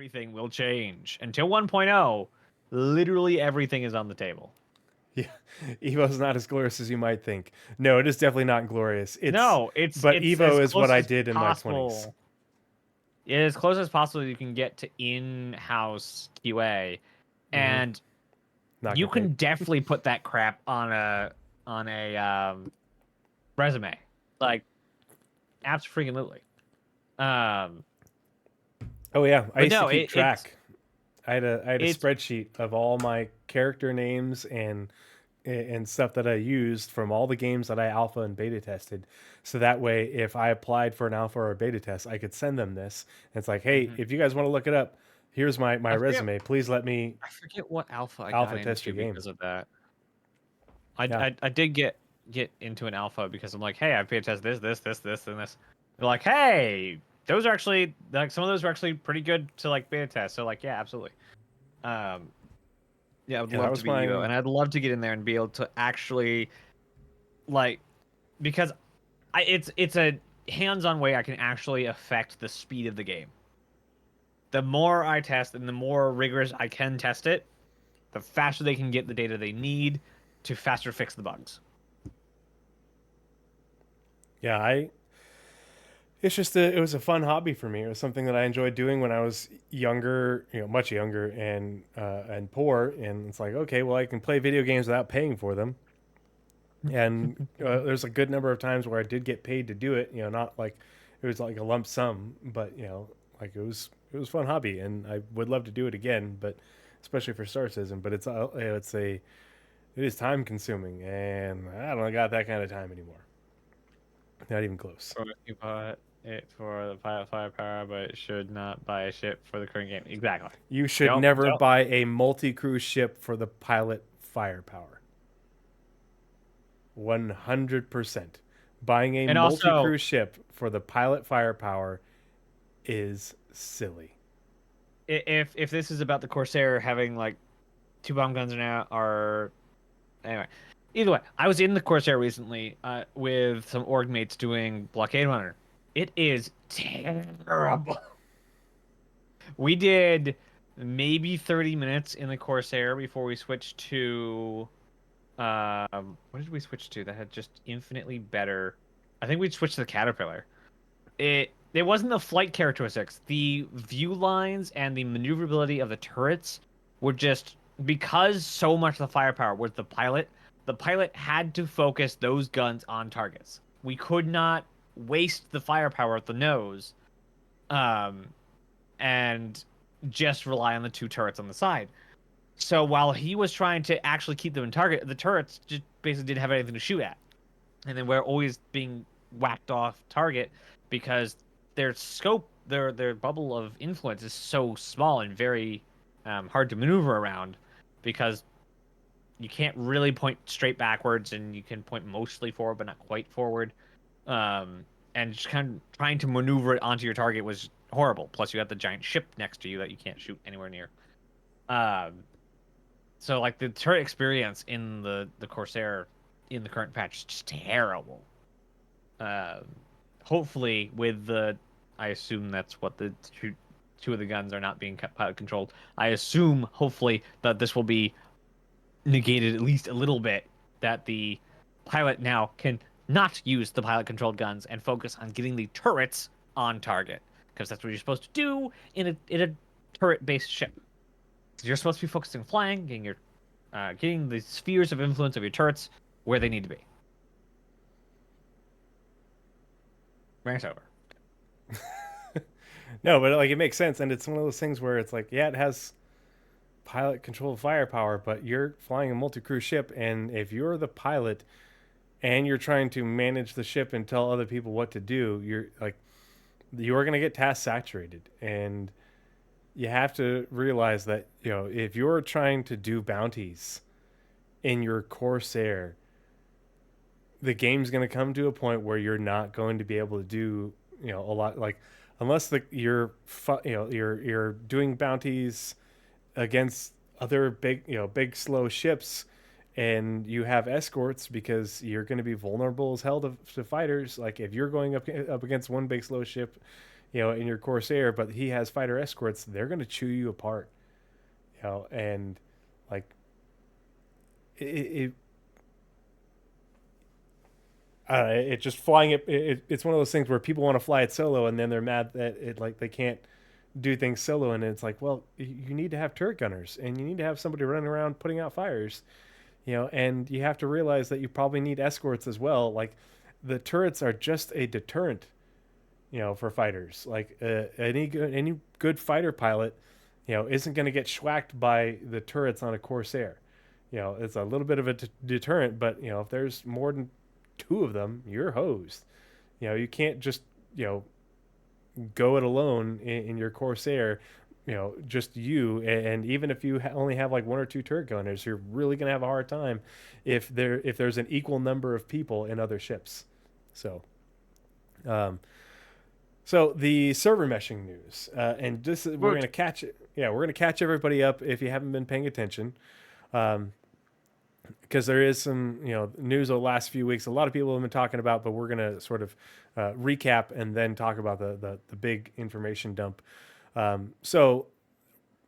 everything will change. Until 1.0, literally everything is on the table. Yeah, Evo's not as glorious as you might think. No, it is definitely not glorious. No, But it's Evo as is close what I as did in my 20s. possible. Yeah, as close as possible you can get to in-house QA, and Not you get paid. can definitely put that crap on a resume, like absolutely. Oh yeah, I But used to no, keep it's track. I had a it's spreadsheet of all my character names and stuff that I used from all the games that I alpha and beta tested. So that way, if I applied for an alpha or a beta test, I could send them this. And it's like, hey, if you guys want to look it up, here's my I forget resume. Please let me I forget what alpha I got alpha test into your game. because of that. Yeah. I did get into an alpha because I'm like, hey, I beta test this, and this. They're like, hey, those are actually like some of those are actually pretty good to like beta test. So like, yeah, absolutely. Um, yeah, I would Yeah, that love to was be Evo, my and I'd love to get in there and be able to actually like because it's a hands-on way I can actually affect the speed of the game. The more I test and the more rigorous I can test it, the faster they can get the data they need to faster fix the bugs. yeah, I it's just it was a fun hobby for me. It was something that I enjoyed doing when I was younger, much younger and poor. And it's like, okay, well, I can play video games without paying for them. And there's a good number of times where I did get paid to do it. Not like it was like a lump sum, but like it was a fun hobby, and I would love to do it again. But especially for Star Citizen, but it is time consuming, and I don't got that kind of time anymore. Not even close. You bought it for the pilot firepower, but should not buy a ship for the current game. Exactly. You should never buy a multi-crew ship for the pilot firepower. 100%. Buying a And also, multi-crew ship for the pilot firepower is silly. if this is about the Corsair having like two bomb guns now, or anyway, either way, I was in the Corsair recently with some org mates doing Blockade Runner. It is terrible. We did maybe 30 minutes in the Corsair before we switched to what did we switch to that had just infinitely better? I think we switched to the Caterpillar. It wasn't the flight characteristics. The view lines and the maneuverability of the turrets were just because so much of the firepower was the pilot. The pilot had to focus those guns on targets. We could not waste the firepower at the nose, um, and just rely on the two turrets on the side. So while he was trying to actually keep them in target, the turrets just basically didn't have anything to shoot at, and then we're always being whacked off target because their scope, their bubble of influence is so small and very hard to maneuver around because you can't really point straight backwards and you can point mostly forward but not quite forward. And just kind of trying to maneuver it onto your target was horrible. Plus, you got the giant ship next to you that you can't shoot anywhere near. So like the turret experience in the Corsair in the current patch is just terrible. Hopefully with the, I assume that's what the two of the guns are not being pilot controlled. I assume hopefully that this will be negated at least a little bit, that the pilot now can not use the pilot controlled guns and focus on getting the turrets on target, because that's what you're supposed to do in a turret based ship. You're supposed to be focusing on flying, getting the spheres of influence of your turrets where they need to be. Rant over. No, but like it makes sense, and it's one of those things where it's like, yeah, it has pilot controlled firepower, but you're flying a multi-crew ship, and if you're the pilot and you're trying to manage the ship and tell other people what to do, you're going to get task saturated, and you have to realize that if you're trying to do bounties in your Corsair, the game's going to come to a point where you're not going to be able to do a lot, like unless you're doing bounties against other big slow ships, and you have escorts, because you're going to be vulnerable as hell to fighters. Like if you're going up against one big slow ship, in your Corsair, but he has fighter escorts, they're going to chew you apart, and like it it just flying it's one of those things where people want to fly it solo and then they're mad that it like they can't do things solo, and it's like, well, you need to have turret gunners and you need to have somebody running around putting out fires, and you have to realize that you probably need escorts as well. Like the turrets are just a deterrent, for fighters. Like any good fighter pilot, isn't going to get schwacked by the turrets on a Corsair. It's a little bit of a deterrent, but if there's more than two of them, you're hosed. You can't just go it alone in your Corsair. Just you, and even if you only have like one or two turret gunners, you're really gonna have a hard time if there's an equal number of people in other ships. So, um, so the server meshing news, and this is, we're gonna catch it. Yeah, we're gonna catch everybody up if you haven't been paying attention. Because there is some news over the last few weeks a lot of people have been talking about, but we're going to sort of recap and then talk about the big information dump. So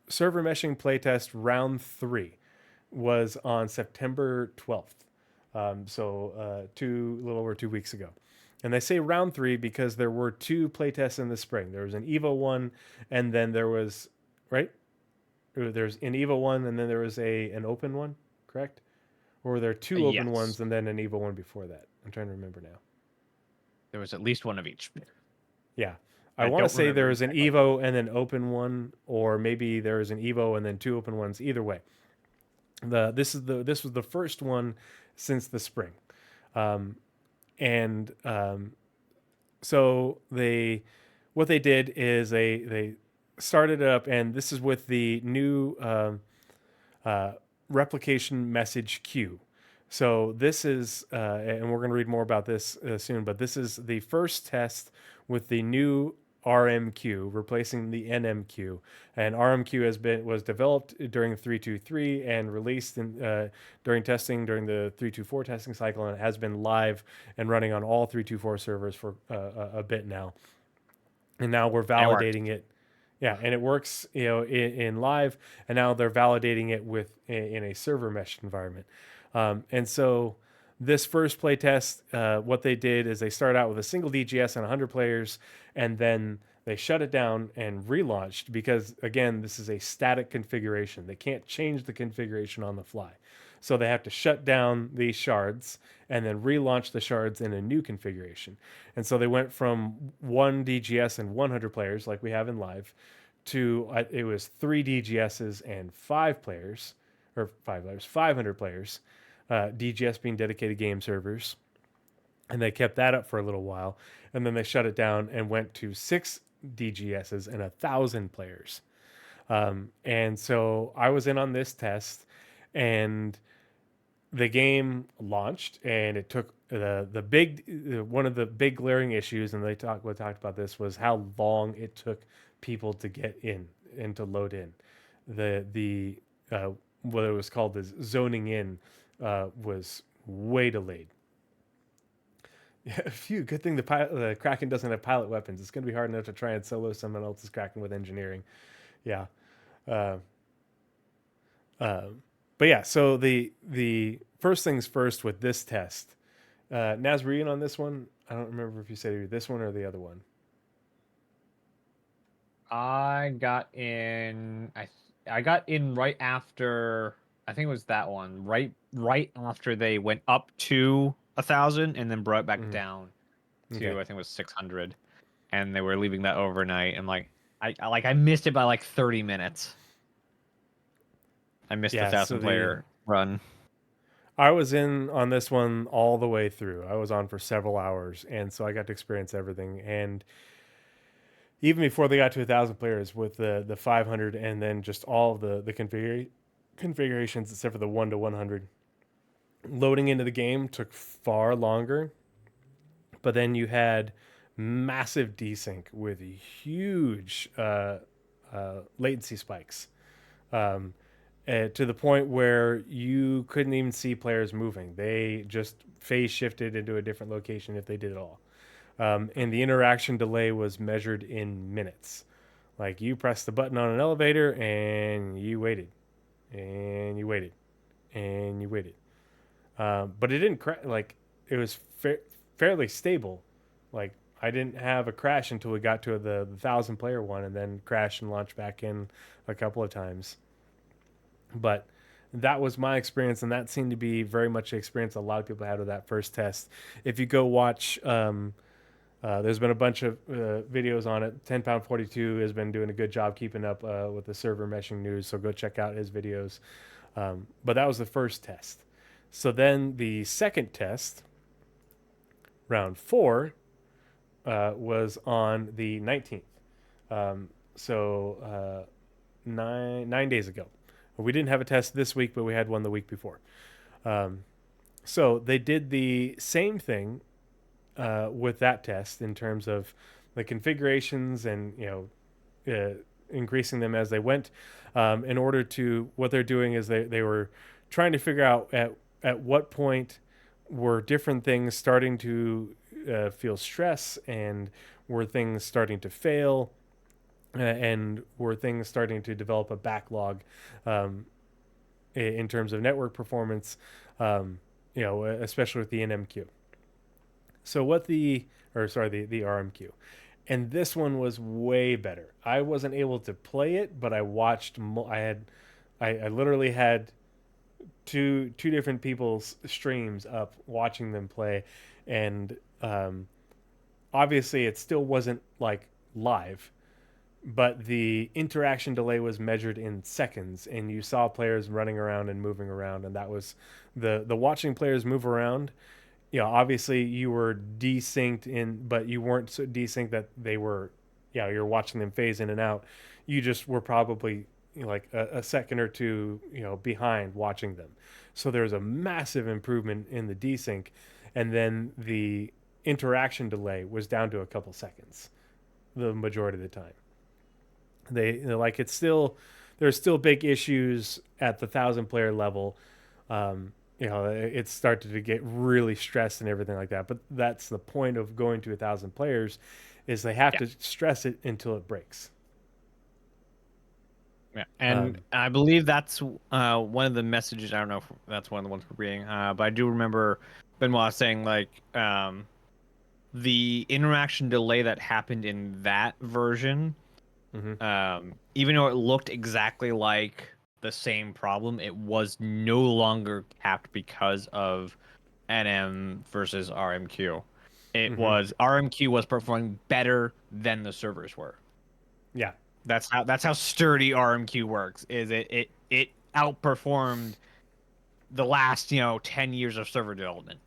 server meshing playtest round 3 was on September 12th, so a little over 2 weeks ago. And they say round 3 because there were 2 playtests in the spring. There was an Evo 1, and then there was there's an Evo 1, and then there was an open one, correct? Or were there 2 open ones and then an Evo 1 before that? I'm trying to remember now. There was at least one of each. Yeah. I want to say there was an Evo and then open one, or maybe there was an Evo and then 2 open ones. Either way, this was the first one since the spring, so what they did is they started it up, and this is with the new replication message queue. So this is, and we're going to read more about this soon, but this is the first test with the new RMQ replacing the NMQ. And RMQ was developed during 3.2.3 and released during testing during the 3.2.4 testing cycle, and it has been live and running on all 3.2.4 servers for a bit now. And now we're validating it. Yeah, and it works, in live, and now they're validating it in a server mesh environment. And so this first playtest, what they did is they started out with a single DGS and 100 players, and then they shut it down and relaunched because, again, this is a static configuration. They can't change the configuration on the fly. So they have to shut down these shards and then relaunch the shards in a new configuration. And so they went from 1 DGS and 100 players, like we have in live, to it was 3 DGSs and 5 players, or 500 players, DGS being dedicated game servers. And they kept that up for a little while. And then they shut it down and went to 6 DGSs and 1,000 players. And so I was in on this test, and the game launched, and it took one of the big glaring issues, and they talked about this, was how long it took people to get in and to load in. The what it was called as zoning in was way delayed. Yeah, phew, good thing the Kraken doesn't have pilot weapons. It's going to be hard enough to try and solo someone else's Kraken with engineering. Yeah. But yeah, so the first things first with this test. Naz, were you in on this one? I don't remember if you said this one or the other one. I got in. I got in right after. I think it was that one. Right after they went up to 1,000 and then brought it back down to I think it was 600, and they were leaving that overnight. And I missed it by like 30 minutes. I missed the 1,000 player run. I was in on this one all the way through. I was on for several hours, and so I got to experience everything. And even before they got to 1,000 players with the 500, and then just all of the configurations except for the 1 to 100, loading into the game took far longer. But then you had massive desync with huge latency spikes. To the point where you couldn't even see players moving. They just phase shifted into a different location if they did it all. And the interaction delay was measured in minutes. Like you pressed the button on an elevator and you waited, and you waited, and you waited. But it didn't like it was fairly stable. Like I didn't have a crash until we got to the 1,000 player one, and then crash and launch back in a couple of times. But that was my experience, and that seemed to be very much the experience a lot of people had with that first test. If you go watch, there's been a bunch of videos on it. 10 Pound 42 has been doing a good job keeping up with the server meshing news, so go check out his videos. But that was the first test. So then the second test, round 4, was on the 19th. So 9 days ago. We didn't have a test this week, but we had one the week before. So they did the same thing with that test in terms of the configurations and increasing them as they went. In order to, what they're doing is they were trying to figure out at what point were different things starting to feel stress, and were things starting to fail, and were things starting to develop a backlog in terms of network performance, especially with the NMQ. So the RMQ. And this one was way better. I wasn't able to play it, but I watched. I literally had two different people's streams up watching them play, and obviously it still wasn't like live, but the interaction delay was measured in seconds, and you saw players running around and moving around, and that was the watching players move around. Obviously you were desynced in, but you weren't so desynced that they were, you're watching them phase in and out. You just were probably like a second or two, behind watching them. So there's a massive improvement in the desync, and then the interaction delay was down to a couple seconds the majority of the time. There's still big issues at the 1,000 player level. It started to get really stressed and everything like that. But that's the point of going to 1,000 players, is they have to stress it until it breaks. Yeah, and I believe that's one of the messages. I don't know if that's one of the ones we're reading, but I do remember Benoit saying like the interaction delay that happened in that version, even though it looked exactly like the same problem, it was no longer capped because of NM versus RMQ. It was RMQ was performing better than the servers were. Yeah. That's how sturdy RMQ works. Is it outperformed the last 10 years of server development.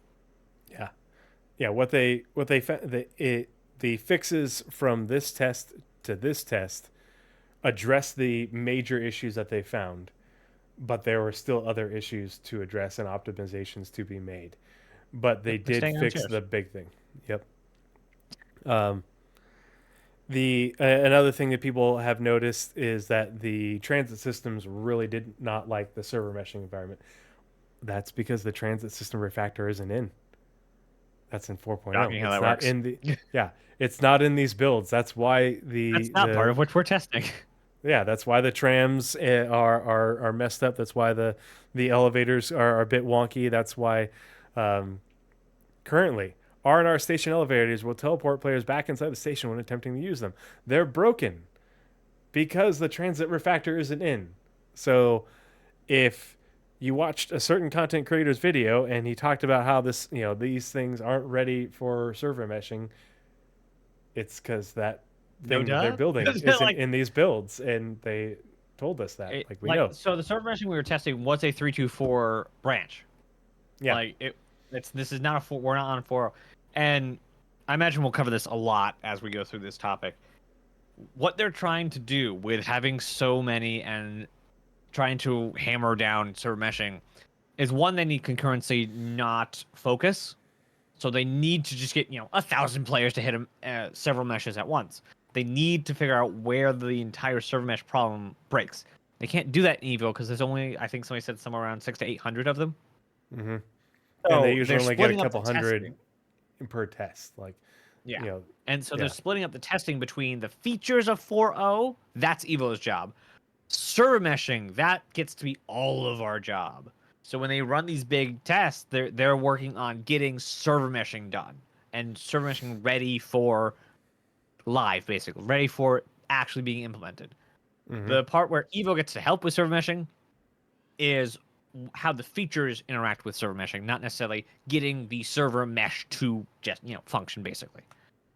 Yeah. What they the fixes from this test to this test address the major issues that they found, but there were still other issues to address and optimizations to be made. But they did fix the big thing. Yep. Another thing that people have noticed is that the transit systems really did not like the server meshing environment. That's because the transit system refactor isn't in. That's in 4.0. It's not works. In the it's not in these builds. That's why that's not part of what we're testing. Yeah, that's why the trams are messed up. That's why the elevators are a bit wonky. That's why currently R&R station elevators will teleport players back inside the station when attempting to use them. They're broken because the transit refactor isn't in. So if you watched a certain content creator's video and he talked about how these things aren't ready for server meshing, it's because that thing they're building isn't in these builds, and they told us that. We know. So the server meshing we were testing was a 3.2.4 branch. Yeah. This is not we're not on 4.0. And I imagine we'll cover this a lot as we go through this topic. What they're trying to do with having so many and trying to hammer down server meshing is, one, they need concurrency, not focus. So they need to just get 1,000 players to hit several meshes at once. They need to figure out where the entire server mesh problem breaks. They can't do that in Evo because there's only, I think somebody said, somewhere around 600 to 800 of them. So and they usually only get a couple hundred per test. Yeah. you know, And so yeah. they're splitting up the testing between the features of 4.0. That's Evo's job. Server meshing, that gets to be all of our job. So when they run these big tests, they're working on getting server meshing done and server meshing ready for live, basically ready for actually being implemented. Mm-hmm. The part where Evo gets to help with server meshing is how the features interact with server meshing, not necessarily getting the server mesh to just function basically.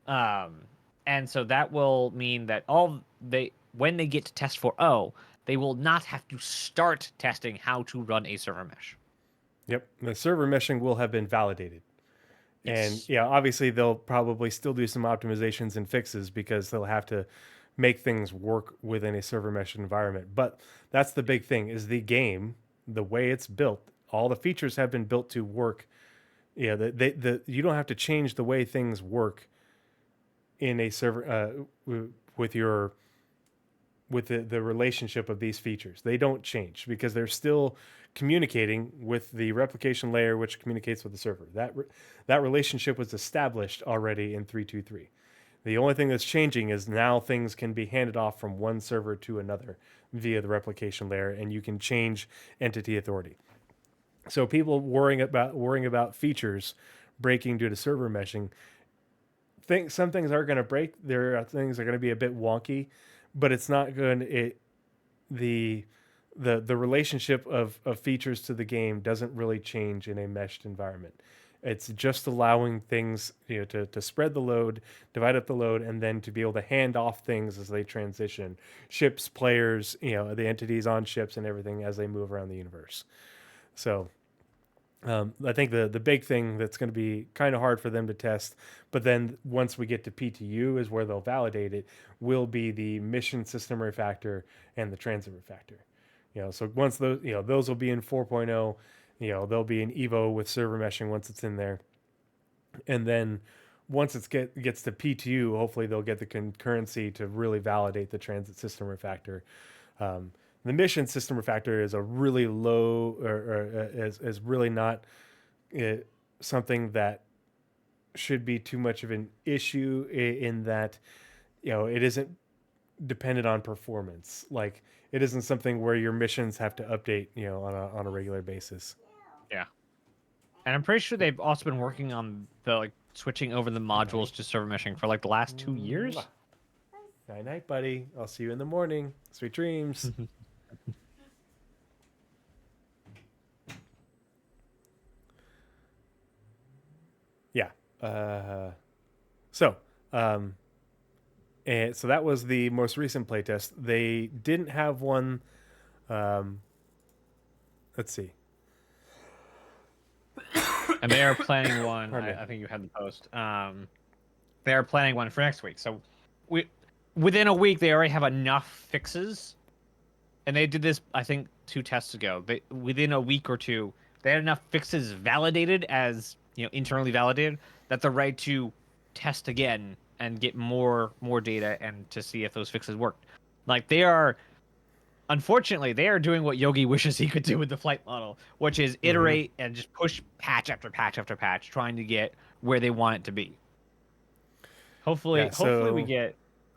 Um, and so that will mean that when they get to test 4.0, they will not have to start testing how to run a server mesh. Yep. The server meshing will have been validated. And Yes. yeah, obviously they'll probably still do some optimizations and fixes because they'll have to make things work within a server mesh environment. But that's the big thing is the game, the way it's built, all the features have been built to work. Yeah, you don't have to change the way things work in a server with your with the relationship of these features. They don't change because they're still communicating with the replication layer, which communicates with the server. That relationship was established already in 3.2.3. The only thing that's changing is now things can be handed off from one server to another via the replication layer, and you can change entity authority. So people worrying about features breaking due to server meshing, think some things are going to break. There are things that are going to be a bit wonky, but it's not going to the relationship of features to the game doesn't really change in a meshed environment. It's just allowing things to spread the load, divide up the load, and then to be able to hand off things as they transition ships, players, the entities on ships and everything as they move around the universe. So I think the big thing that's going to be kind of hard for them to test, but then once we get to PTU is where they'll validate it, will be the mission system refactor and the transit refactor. So once those will be in 4.0, they'll be in Evo with server meshing once it's in there, and then once gets to PTU, hopefully they'll get the concurrency to really validate the transit system refactor. The mission system refactor is a really low or is really not something that should be too much of an issue in that it isn't dependent on performance. Like it isn't something where your missions have to update on a regular basis. Yeah. And I'm pretty sure they've also been working on the switching over the modules to server meshing for the last 2 years. Night night, buddy. I'll see you in the morning. Sweet dreams. Yeah. So, and so that was the most recent playtest. They didn't have one. Let's see. And they are planning one. Pardon me. I think you had the post. They are planning one for next week. So, within a week they already have enough fixes, and they did this I think 2 tests ago. Within a week or two they had enough fixes validated as internally validated that they're ready to test again and get more data and to see if those fixes worked. Unfortunately, they are doing what Yogi wishes he could do with the flight model, which is iterate and just push patch after patch after patch, trying to get where they want it to be. Hopefully, Yeah, so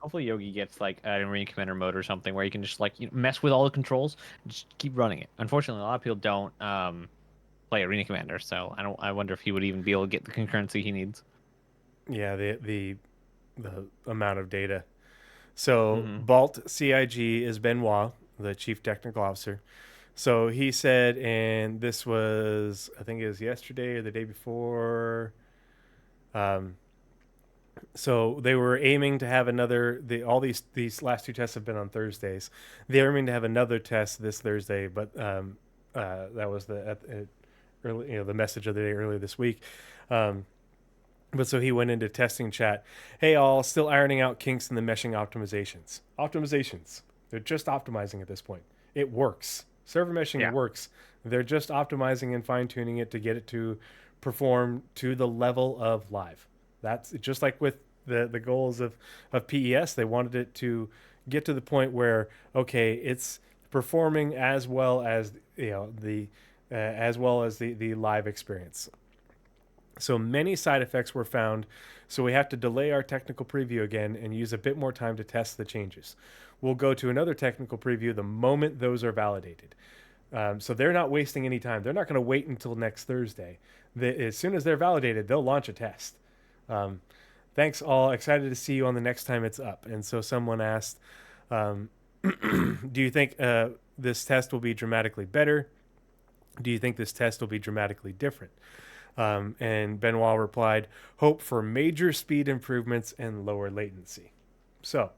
hopefully Yogi gets an Marine Commander mode or something where you can just mess with all the controls, and just keep running it. Unfortunately, a lot of people don't play Arena Commander, so I wonder if he would even be able to get the concurrency he needs. yeah, the amount of data. So Mm-hmm. Balt CIG is Benoit, the chief technical officer. So he said, and this was I think it was yesterday or the day before. So they were aiming to have all these last 2 tests have been on Thursdays. They're aiming to have another test this Thursday, but that was early, the message of the day earlier this week. But so he went into testing chat. Hey, all, still ironing out kinks in the meshing optimizations. They're just optimizing at this point. It works. Server meshing works. They're just optimizing and fine tuning it to get it to perform to the level of live. That's just like with the goals of PES. They wanted it to get to the point where it's performing as well as the live experience. So many side effects were found, so we have to delay our technical preview again and use a bit more time to test the changes. We'll go to another technical preview the moment those are validated. So they're not wasting any time. They're not going to wait until next Thursday. As soon as they're validated, they'll launch a test. Thanks all. Excited to see you on the next time it's up. And so someone asked, do you think this test will be dramatically better? Do you think this test will be dramatically different? And Benoit replied, hope for major speed improvements and lower latency. So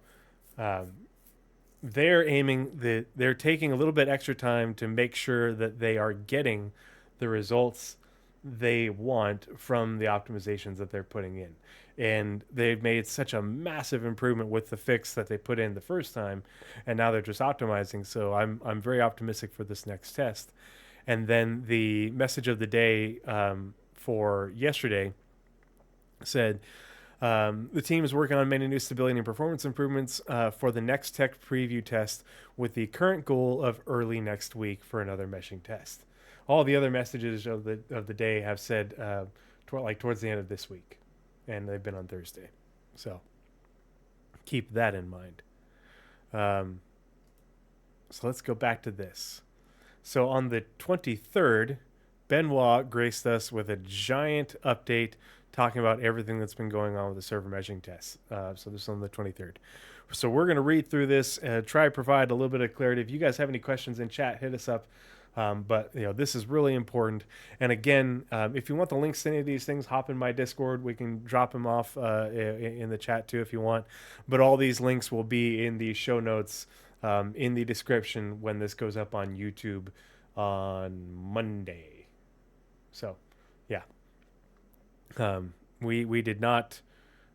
they're taking a little bit extra time to make sure that they are getting the results they want from the optimizations that they're putting in. And they've made such a massive improvement with the fix that they put in the first time, and now they're just optimizing. So I'm very optimistic for this next test. And then the message of the day for yesterday said, the team is working on many new stability and performance improvements for the next tech preview test with the current goal of early next week for another meshing test. All the other messages of the day have said towards the end of this week, and they've been on Thursday. So keep that in mind. So let's go back to this. So on the 23rd, Benoit graced us with a giant update talking about everything that's been going on with the server meshing tests. So this is on the 23rd. So we're going to read through this and try to provide a little bit of clarity. If you guys have any questions in chat, hit us up. But this is really important. And again, if you want the links to any of these things, hop in my Discord. We can drop them off in the chat too if you want. But all these links will be in the show notes in the description when this goes up on YouTube on Monday. So, yeah. We did not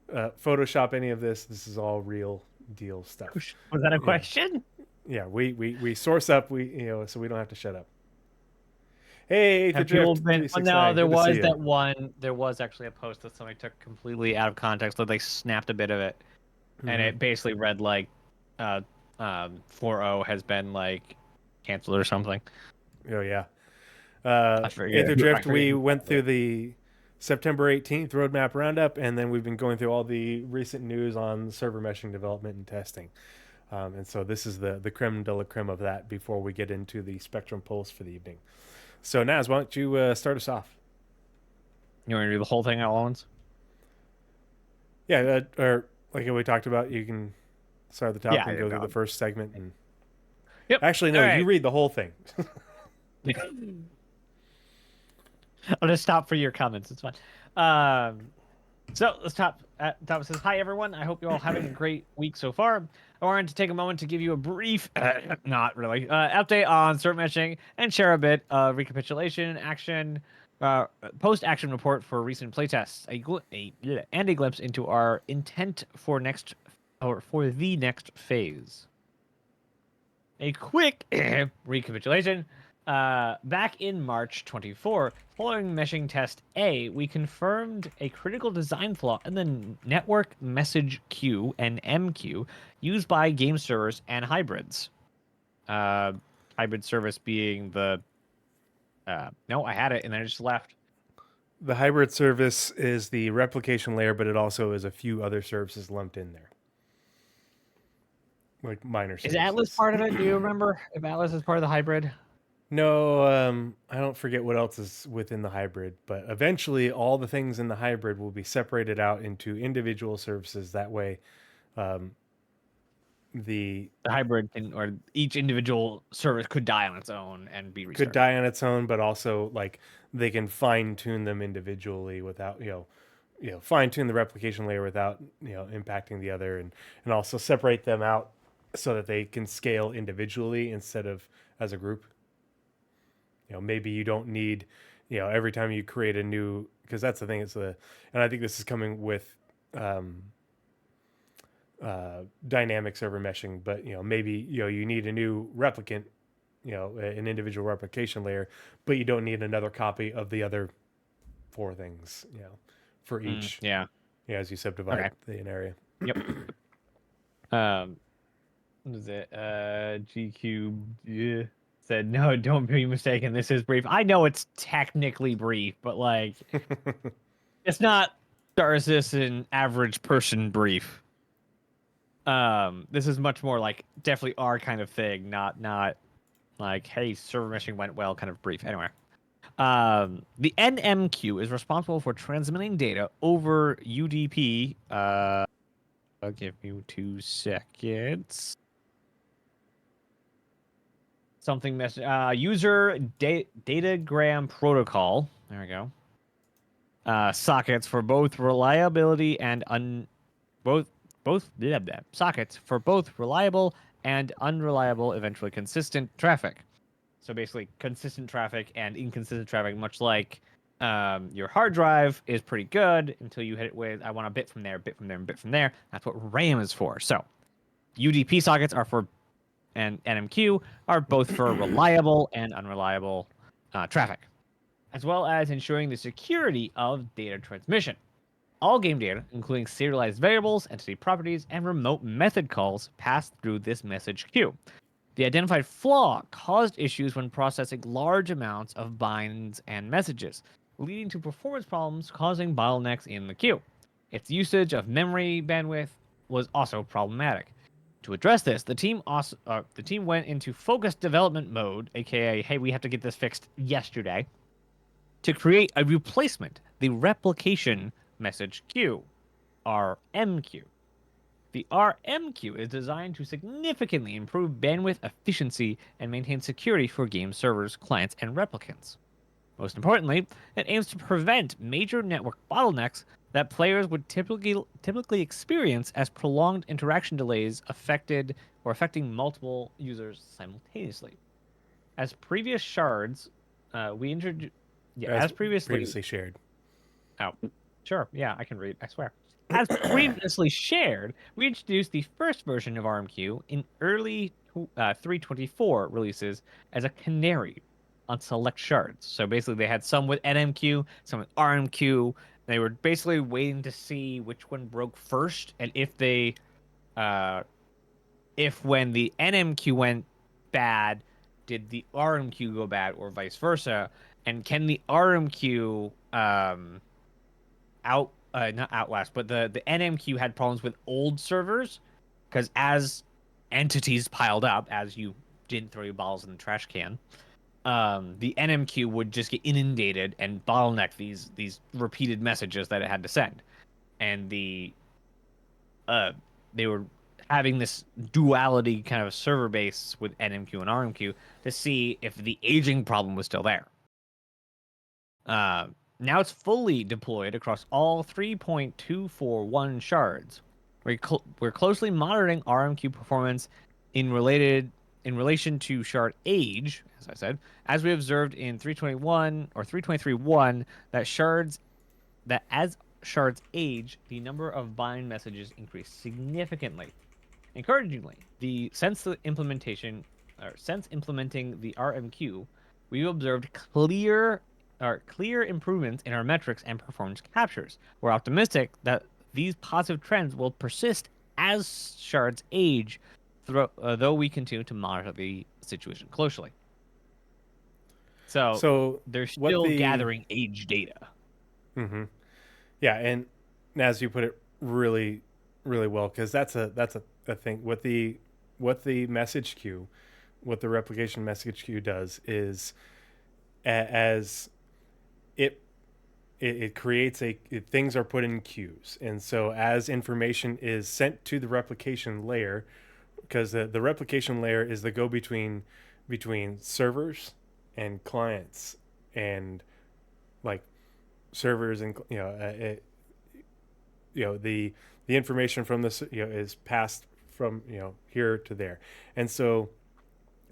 Photoshop any of this. This is all real deal stuff. Was that a question? Yeah, we source up. So we don't have to shut up. Hey, Have people been? Well, no, there was that one. There was actually a post that somebody took completely out of context. Like they snapped a bit of it, and it basically read like, 4.0 has been like canceled or something. Oh yeah. Interdrift. We went through the September 18th Roadmap Roundup, and then we've been going through all the recent news on server meshing development and testing. And so this is the creme de la creme of that before we get into the Spectrum Pulse for the evening. So Naz, why don't you start us off? You want to do the whole thing at once? Yeah, or like we talked about, you can start at the top and go through the first segment. And yep. Actually, no, you read the whole thing. I'll just stop for your comments. It's fine. So let's top. Top says, "Hi everyone. I hope you're all having a great week so far. I wanted to take a moment to give you a brief, not really, update on server meshing and share a bit of recapitulation, action, post-action report for recent playtests, and a glimpse into our intent for the next phase. A quick recapitulation." Back in March 24, following meshing test A, we confirmed a critical design flaw in the network message queue and MQ used by game servers and hybrids. Hybrid service being the... no, I had it and then I just left. The hybrid service is the replication layer, but it also is a few other services lumped in there. Like minor services. Is Atlas part of it? Do you remember if Atlas is part of the hybrid? No, I don't forget what else is within the hybrid, but eventually all the things in the hybrid will be separated out into individual services. That way, the hybrid or each individual service could die on its own and be restarted. Could die on its own, but also like they can fine tune them individually without fine tune the replication layer without impacting the other, and also separate them out so that they can scale individually instead of as a group. Maybe you don't need, every time you create a new, because that's the thing. And I think this is coming with dynamic server meshing, but maybe you need a new replicant, an individual replication layer, but you don't need another copy of the other 4 things, for each. As you subdivide the area. Yep. What is it? GQ said, "No, don't be mistaken. This is brief. I know it's technically brief, but like, It's not Star Citizen average person brief. This is much more like definitely our kind of thing, not like, hey, server meshing went well kind of brief. Anyway, the NMQ is responsible for transmitting data over UDP. I'll give you 2 seconds. Something message. User datagram protocol. There we go. Sockets for both reliability and sockets for both reliable and unreliable, eventually consistent traffic. So basically, consistent traffic and inconsistent traffic, much like your hard drive is pretty good until you hit it with, I want a bit from there, bit from there, and bit from there. That's what RAM is for. So UDP sockets are for, and NMQ are both for reliable and unreliable traffic, as well as ensuring the security of data transmission. All game data, including serialized variables, entity properties, and remote method calls, pass through this message queue. The identified flaw caused issues when processing large amounts of binds and messages, leading to performance problems causing bottlenecks in the queue. Its usage of memory bandwidth was also problematic. To address this, the team went into focused development mode, aka, hey, we have to get this fixed yesterday, to create a replacement, the replication message queue, RMQ. The RMQ is designed to significantly improve bandwidth efficiency and maintain security for game servers, clients, and replicants. Most importantly, it aims to prevent major network bottlenecks that players would typically experience as prolonged interaction delays affecting multiple users simultaneously. As previous shards, we introduced as previously shared. Oh, sure. Yeah, I can read. I swear. As previously shared, we introduced the first version of RMQ in early 324 releases as a canary on select shards. So basically, they had some with NMQ, some with RMQ. They were basically waiting to see which one broke first, and if when the NMQ went bad, did the RMQ go bad, or vice versa? And can the RMQ not outlast, but the NMQ had problems with old servers because as entities piled up, as you didn't throw your balls in the trash can, the NMQ would just get inundated and bottleneck these repeated messages that it had to send, and they were having this duality kind of server base with NMQ and RMQ to see if the aging problem was still there. Now it's fully deployed across all 3.241 shards. We're closely monitoring RMQ performance in relation to shard age, as I said, as we observed in 321 or 323.1 that as shards age, the number of bind messages increase significantly. Encouragingly, since implementing the RMQ, we've observed clear improvements in our metrics and performance captures. We're optimistic that these positive trends will persist as shards age, though we continue to monitor the situation closely. So they're still gathering age data. Mm-hmm. Yeah, and as you put it really, really well, because that's a thing. What the message queue, what the replication message queue does is, as it creates things are put in queues, and so as information is sent to the replication layer, because the replication layer is the go between servers and clients, and like servers and the information from this is passed from here to there, and so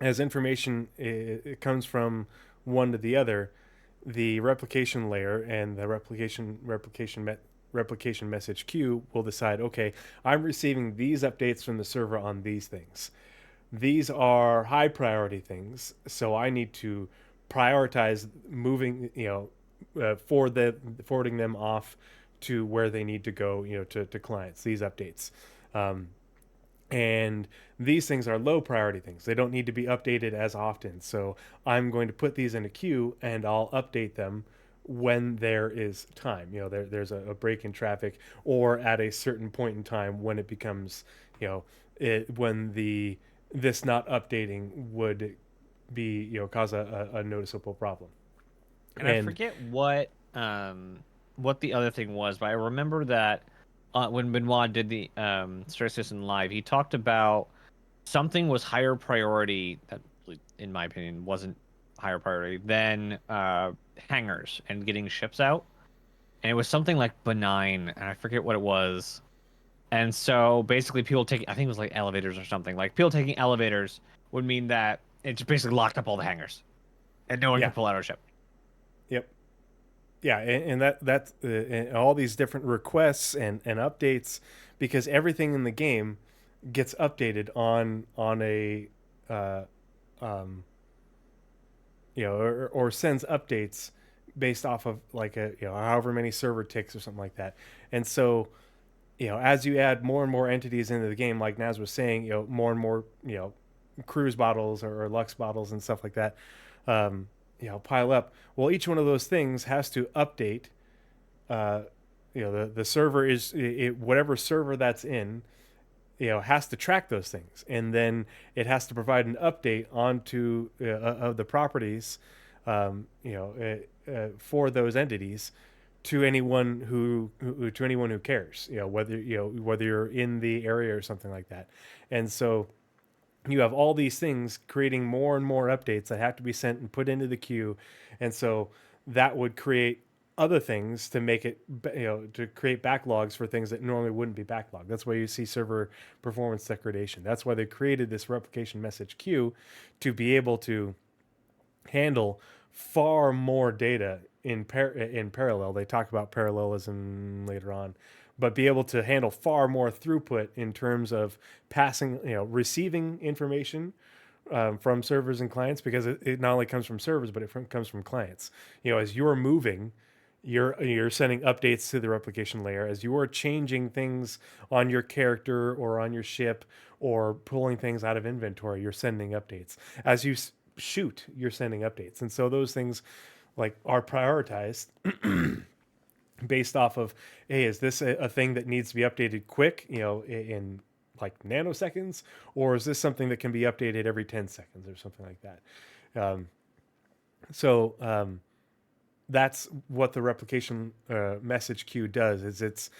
as information it comes from one to the other, the replication layer and the replication message queue will decide, okay, I'm receiving these updates from the server on these things. These are high priority things, so I need to prioritize moving, forwarding them off to where they need to go, to clients, these updates. And these things are low priority things. They don't need to be updated as often. So I'm going to put these in a queue and I'll update them when there is time. There's a break in traffic, or at a certain point in time when it becomes, when this not updating would be, cause a noticeable problem. And I And forget what the other thing was, but I remember that when Benoit did the Star Citizen live, he talked about something was higher priority that, in my opinion, wasn't higher priority than hangars and getting ships out. And it was something like benign, and I forget what it was. And so basically, people taking, I think it was like elevators or something. Like people taking elevators would mean that it just basically locked up all the hangars, and no one yeah, could pull out a ship. yep, yeah, and that's and all these different requests and updates, because everything in the game gets updated on a uh, um, or sends updates based off of like a however many server ticks or something like that. And so as you add more and more entities into the game, like Naz was saying, more and more cruise bottles or Lux bottles and stuff like that, pile up. Well, each one of those things has to update. uh, the server is whatever server that's in, has to track those things, and then it has to provide an update onto of the properties, for those entities to anyone who cares, whether you're in the area or something like that. And so you have all these things creating more and more updates that have to be sent and put into the queue. And so that would create other things to make it, to create backlogs for things that normally wouldn't be backlogged. That's why you see server performance degradation. That's why they created this replication message queue, to be able to handle far more data in parallel. They talk about parallelism later on, but be able to handle far more throughput in terms of passing, receiving information from servers and clients, because it not only comes from servers, but it comes from clients. As you're moving, you're sending updates to the replication layer. As you are changing things on your character or on your ship, or pulling things out of inventory, you're sending updates. As you shoot, you're sending updates. And so those things like are prioritized based off of, hey, is this a thing that needs to be updated quick, in like nanoseconds, or is this something that can be updated every 10 seconds or something like that? That's what the replication message queue does. Is it's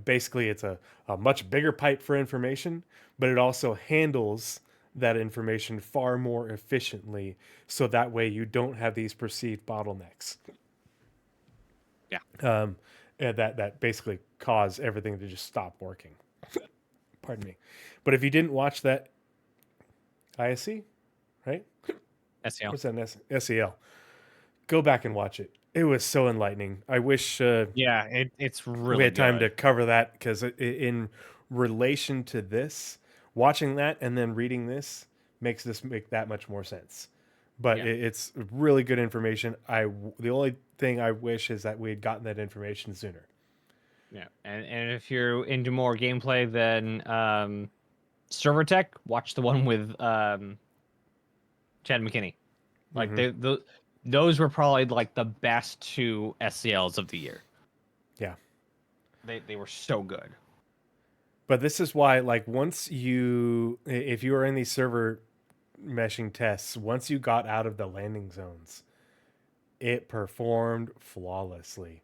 basically it's a much bigger pipe for information, but it also handles that information far more efficiently, so that way you don't have these perceived bottlenecks. Yeah. And that basically cause everything to just stop working. Pardon me. But if you didn't watch that ISC, right? SEL. What's that? SEL. Go back and watch it. It was so enlightening. I wish Yeah, it's we really had time to good. cover that, because in relation to this, watching that and then reading this makes this make that much more sense. But Yeah. it's really good information. The only thing I wish is that we had gotten that information sooner. Yeah. And if you're into more gameplay than server tech, watch the one with Chad McKinney. Like Mm-hmm. those were probably like the best two SCLs of the year. Yeah. They were so good. But this is why, like, if you are in these server meshing tests, once you got out of the landing zones, it performed flawlessly.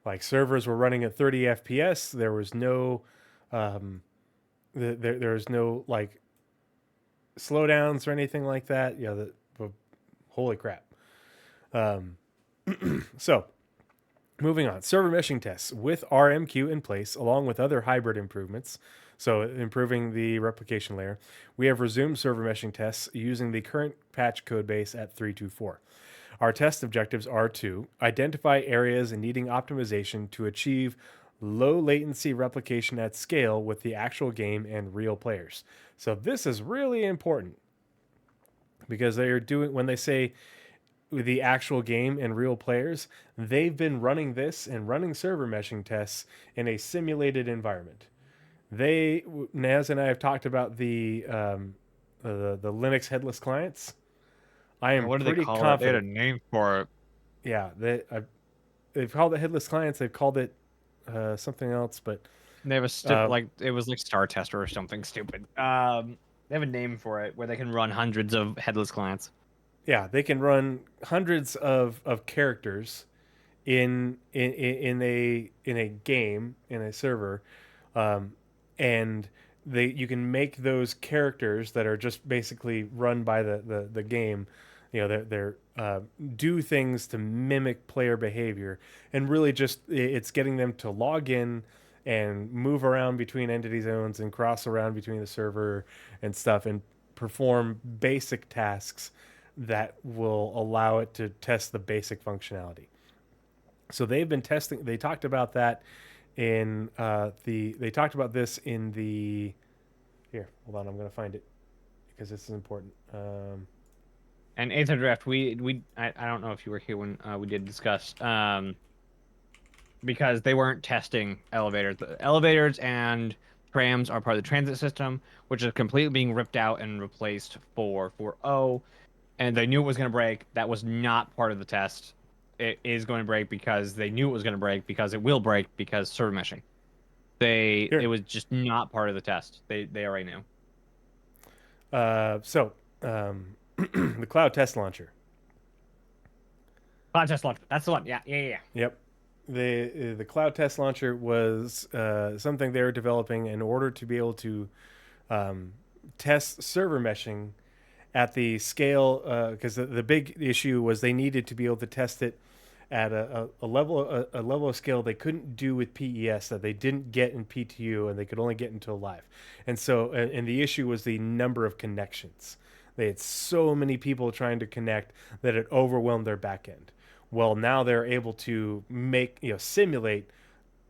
Like, servers were running at 30 FPS. There was no, there was no like slowdowns or anything like that. Holy crap. So moving on, server meshing tests with RMQ in place, along with other hybrid improvements. So, improving the replication layer, we have resumed server meshing tests using the current patch code base at 324. Our test objectives are to identify areas needing optimization to achieve low latency replication at scale with the actual game and real players. So, this is really important, because they are doing, when they say the actual game and real players, they've been running this and running server meshing tests in a simulated environment. Naz and I have talked about the Linux headless clients. I am What do they pretty call it? They had a confident. name for it. Yeah, they've called it headless clients. They've called it something else, but They have a uh, like it was like Star Tester or something stupid. They have a name for it where they can run hundreds of headless clients. yeah, they can run hundreds of characters in a game in a server, um, and you can make those characters that are just basically run by the game. You know, they're do things to mimic player behavior, and really just it's getting them to log in and move around between entity zones and cross around between the server and stuff and perform basic tasks that will allow it to test the basic functionality. So they've been testing. They talked about that in They talked about this in the. Here, hold on. I'm going to find it because this is important. And Aether Draft, I don't know if you were here when we did discuss because they weren't testing elevators. The elevators and trams are part of the transit system, which is completely being ripped out and replaced for 4.0. And they knew it was going to break. That was not part of the test. It is going to break because they knew it was going to break because it will break because server meshing. It Here, was just not part of the test. They already knew. the cloud test launcher. Cloud test launcher. That's the one. Yeah. Yep. The cloud test launcher was something they were developing in order to be able to test server meshing at the scale, because the big issue was they needed to be able to test it at a level of scale they couldn't do with PES, that they didn't get in PTU and they could only get into live. And so and the issue was the number of connections. They had so many people trying to connect that it overwhelmed their backend. Well, now they're able to simulate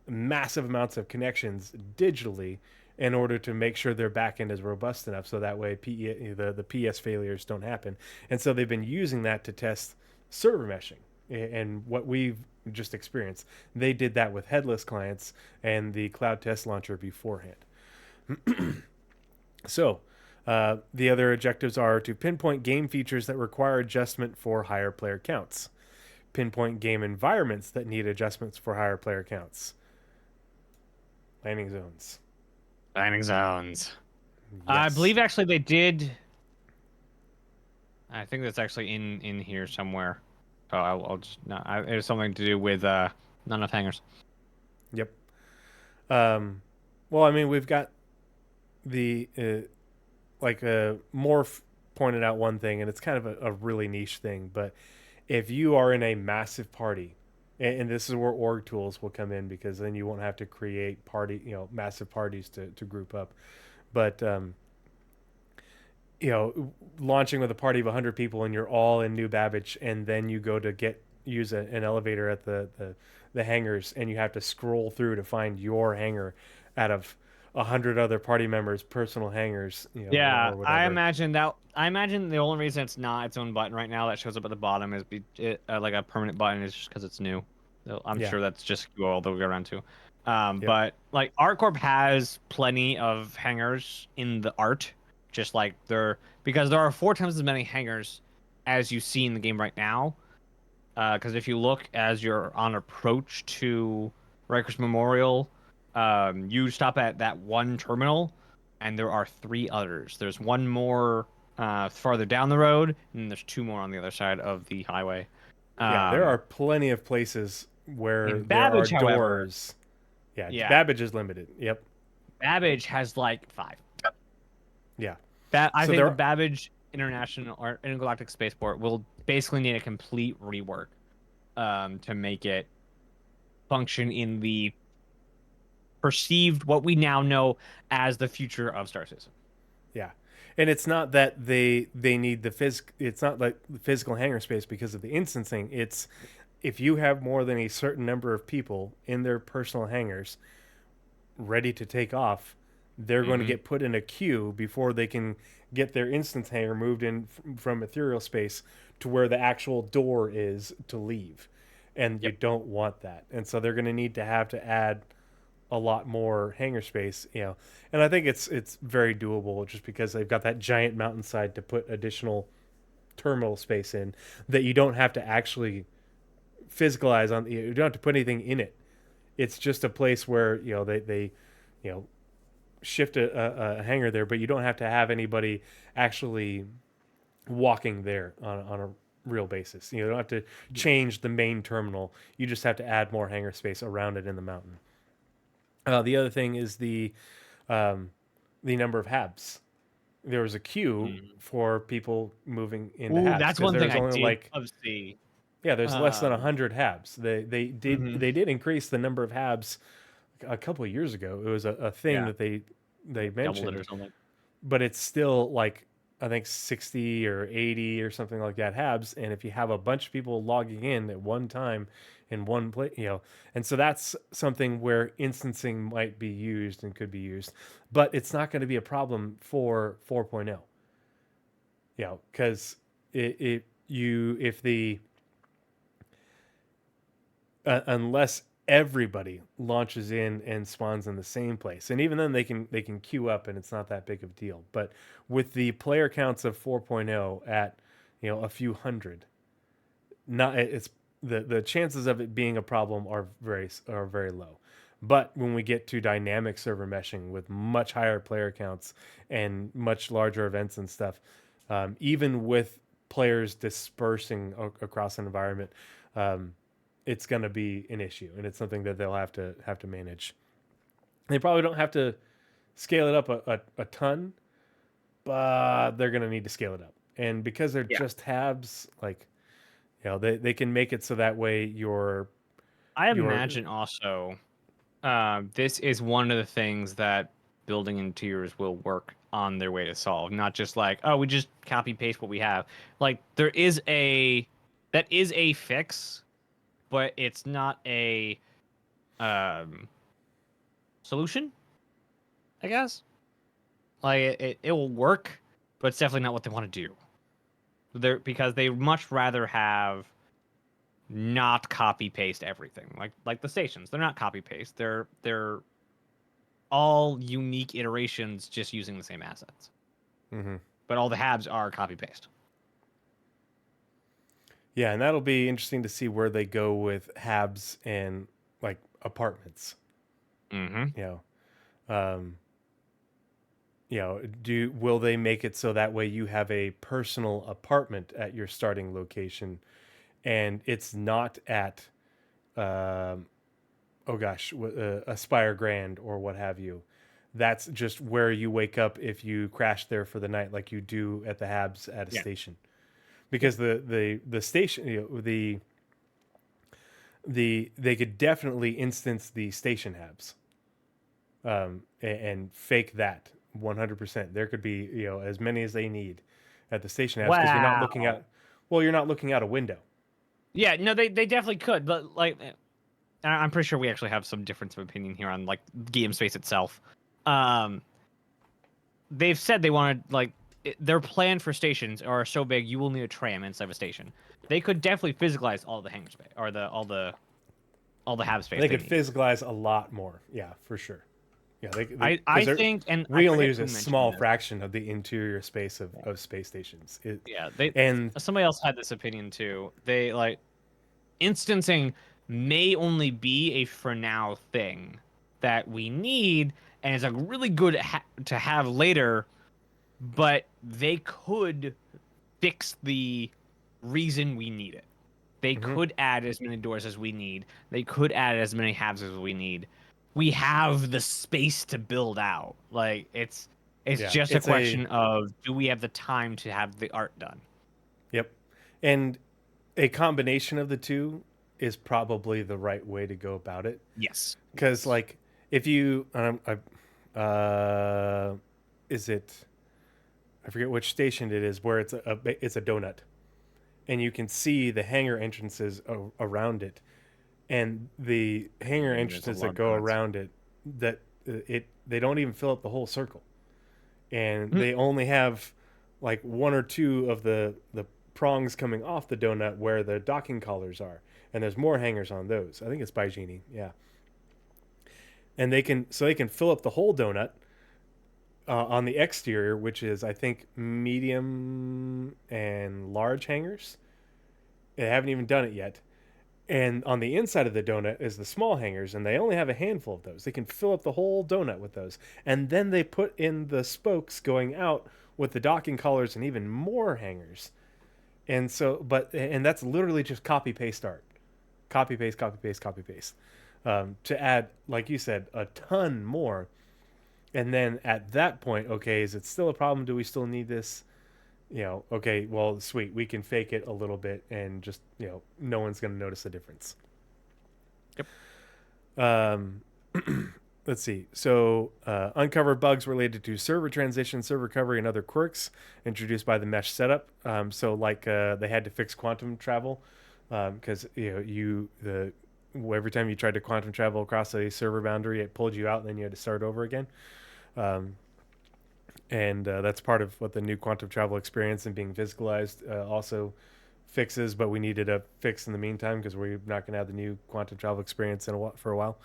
massive amounts of connections digitally in order to make sure their backend is robust enough, so that way the PS failures don't happen. And so they've been using that to test server meshing. And what we've just experienced, they did that with headless clients and the cloud test launcher beforehand. So the other objectives are to pinpoint game features that require adjustment for higher player counts, pinpoint game environments that need adjustments for higher player counts, landing zones. Landing zones. I Yes. believe actually they did. I think that's actually in here somewhere. Oh, I'll just no. It was something to do with not enough hangers. Yep. Well, I mean, we've got the Morph pointed out one thing, and it's kind of a really niche thing, but if you are in a massive party, and this is where org tools will come in, because then you won't have to create massive parties to group up. But launching with a party of 100 people and you're all in New Babbage, and then you go to use an elevator at the hangars, and you have to scroll through to find your hangar out of 100 other party members' personal hangars, Yeah, or whatever. I imagine the only reason it's not its own button right now that shows up at the bottom is like a permanent button is just because it's new. So I'm Yeah. sure that's just all they'll go around to. Yep. But like ArtCorp has plenty of hangars in the art, just like because there are 4 times as many hangars as you see in the game right now. Because if you look as you're on approach to Rikers Memorial, you stop at that one terminal, and there are 3 others. There's one more farther down the road, and there's 2 more on the other side of the highway. Yeah, there are Um, plenty of places where in there are Babbage, however, doors. Yeah, yeah, Babbage is limited. Yep. Babbage has like 5. Yeah. I So think the there. Babbage International or Intergalactic Spaceport will basically need a complete rework to make it function in the perceived what we now know as the future of Star Citizen. Yeah. And it's not that they need it's not like the physical hangar space because of the instancing. It's if you have more than a certain number of people in their personal hangars ready to take off, they're going to Mm-hmm. get put in a queue before they can get their instance hangar moved in from ethereal space to where the actual door is to leave. And you Yep. don't want that. And so they're going to need to have to add a lot more hangar space, and I think it's very doable just because they've got that giant mountainside to put additional terminal space in that you don't have to actually physicalize on. You don't have to put anything in it. It's just a place where they shift a hangar there, but you don't have to have anybody actually walking there on a real basis. You don't have to change the main terminal. You just have to add more hangar space around it in the mountain. The other thing is the number of habs. There was a queue for people moving into Ooh, habs that's because one thing there's I only did like love to see. there's less than Um, 100 habs. mhm. They did increase the number of habs a couple of years ago. It was a thing Yeah, that they like doubled it mentioned, or something. but it's still like I think 60 or 80 or something like that habs. And if you have a bunch of people logging in at one time in one place, and so that's something where instancing might be used and could be used, but it's not going to be a problem for 4.0. Because if the unless everybody launches in and spawns in the same place, and even then they can queue up and it's not that big of a deal. But with the player counts of 4.0 at a few hundred, not it's the chances of it being a problem are very low. But when we get to dynamic server meshing with much higher player counts and much larger events and stuff, even with players dispersing across an environment, um, it's going to be an issue, and it's something that they'll have to manage. They probably don't have to scale it up a ton, but they're going to need to scale it up. And because they're Yeah, just tabs, like they can make it so that way I your imagine also this is one of the things that building interiors will work on their way to solve. Not just like, oh, we just copy paste what we have. Like that is a fix, but it's not a um solution, I guess. Like it will work, but it's definitely not what they want to do. Because they much rather have not copy paste everything. Like the stations, they're not copy paste. They're all unique iterations just using the same assets. Mhm. But all the habs are copy paste. Yeah, and that'll be interesting to see where they go with habs and like apartments. Mm-hmm. You um, do will they make it so that way you have a personal apartment at your starting location, and it's not at um, oh gosh, Aspire Grand or what have you. That's just where you wake up if you crash there for the night, like you do at the Habs at a Yeah. station. Yeah. Because the station, they could definitely instance the station Habs, and fake that 100%. There could be as many as they need at the station Habs because Wow. you're not looking out a window. Yeah, no, they definitely could, but like I'm pretty sure we actually have some difference of opinion here on like game space itself. Um, they've said they wanted their plan for stations are so big you will need a tram inside of a station. They could definitely physicalize all the hangar space or all the hab space They they could need. physicalize a lot more. Yeah, for sure. Yeah, they I because think, and I we only forget use who a mentioned small this. fraction of the interior space of space stations. Yeah, they And somebody else had this opinion too. They like instancing may only be a for now thing that we need, and it's like really good to have later, but they could fix the reason we need it. They mhm, could add as many doors as we need. They could add as many halves as we need. We have the space to build out. Like it's yeah, just a it's a question of do we have the time to have the art done? yep, and a combination of the two is probably the right way to go about it. Yes. Because Yes. like if you is it I forget which station it is where it's a donut and you can see the hangar entrances around it and the hangar There's a entrances lot that of go donuts. around it that they don't even fill up the whole circle and Mhm. they only have like one or two of the prongs coming off the donut where the docking collars are and there's more hangers on those. I think it's by Genie, yeah. And they can fill up the whole donut on the exterior, which is I think medium and large hangers. They haven't even done it yet, And on the inside of the donut is the small hangers, and they only have a handful of those. They can fill up the whole donut with those. And then they put in the spokes going out with the docking collars and even more hangers. And so, and that's literally just copy paste art. Copy paste, copy paste, copy paste. To add, like you said, a ton more. And then at that point, okay, is it still a problem? Do we still need this? Okay, well, sweet. We can fake it a little bit and just, no one's going to notice the difference. Yep. Let's see. So, uncover bugs related to server transition, server recovery, and other quirks introduced by the mesh setup. They had to fix quantum travel because every time you tried to quantum travel across a server boundary, it pulled you out, and then you had to start over again. And that's part of what the new quantum travel experience and being physicalized also fixes. But we needed a fix in the meantime because we're not going to have the new quantum travel experience for a while.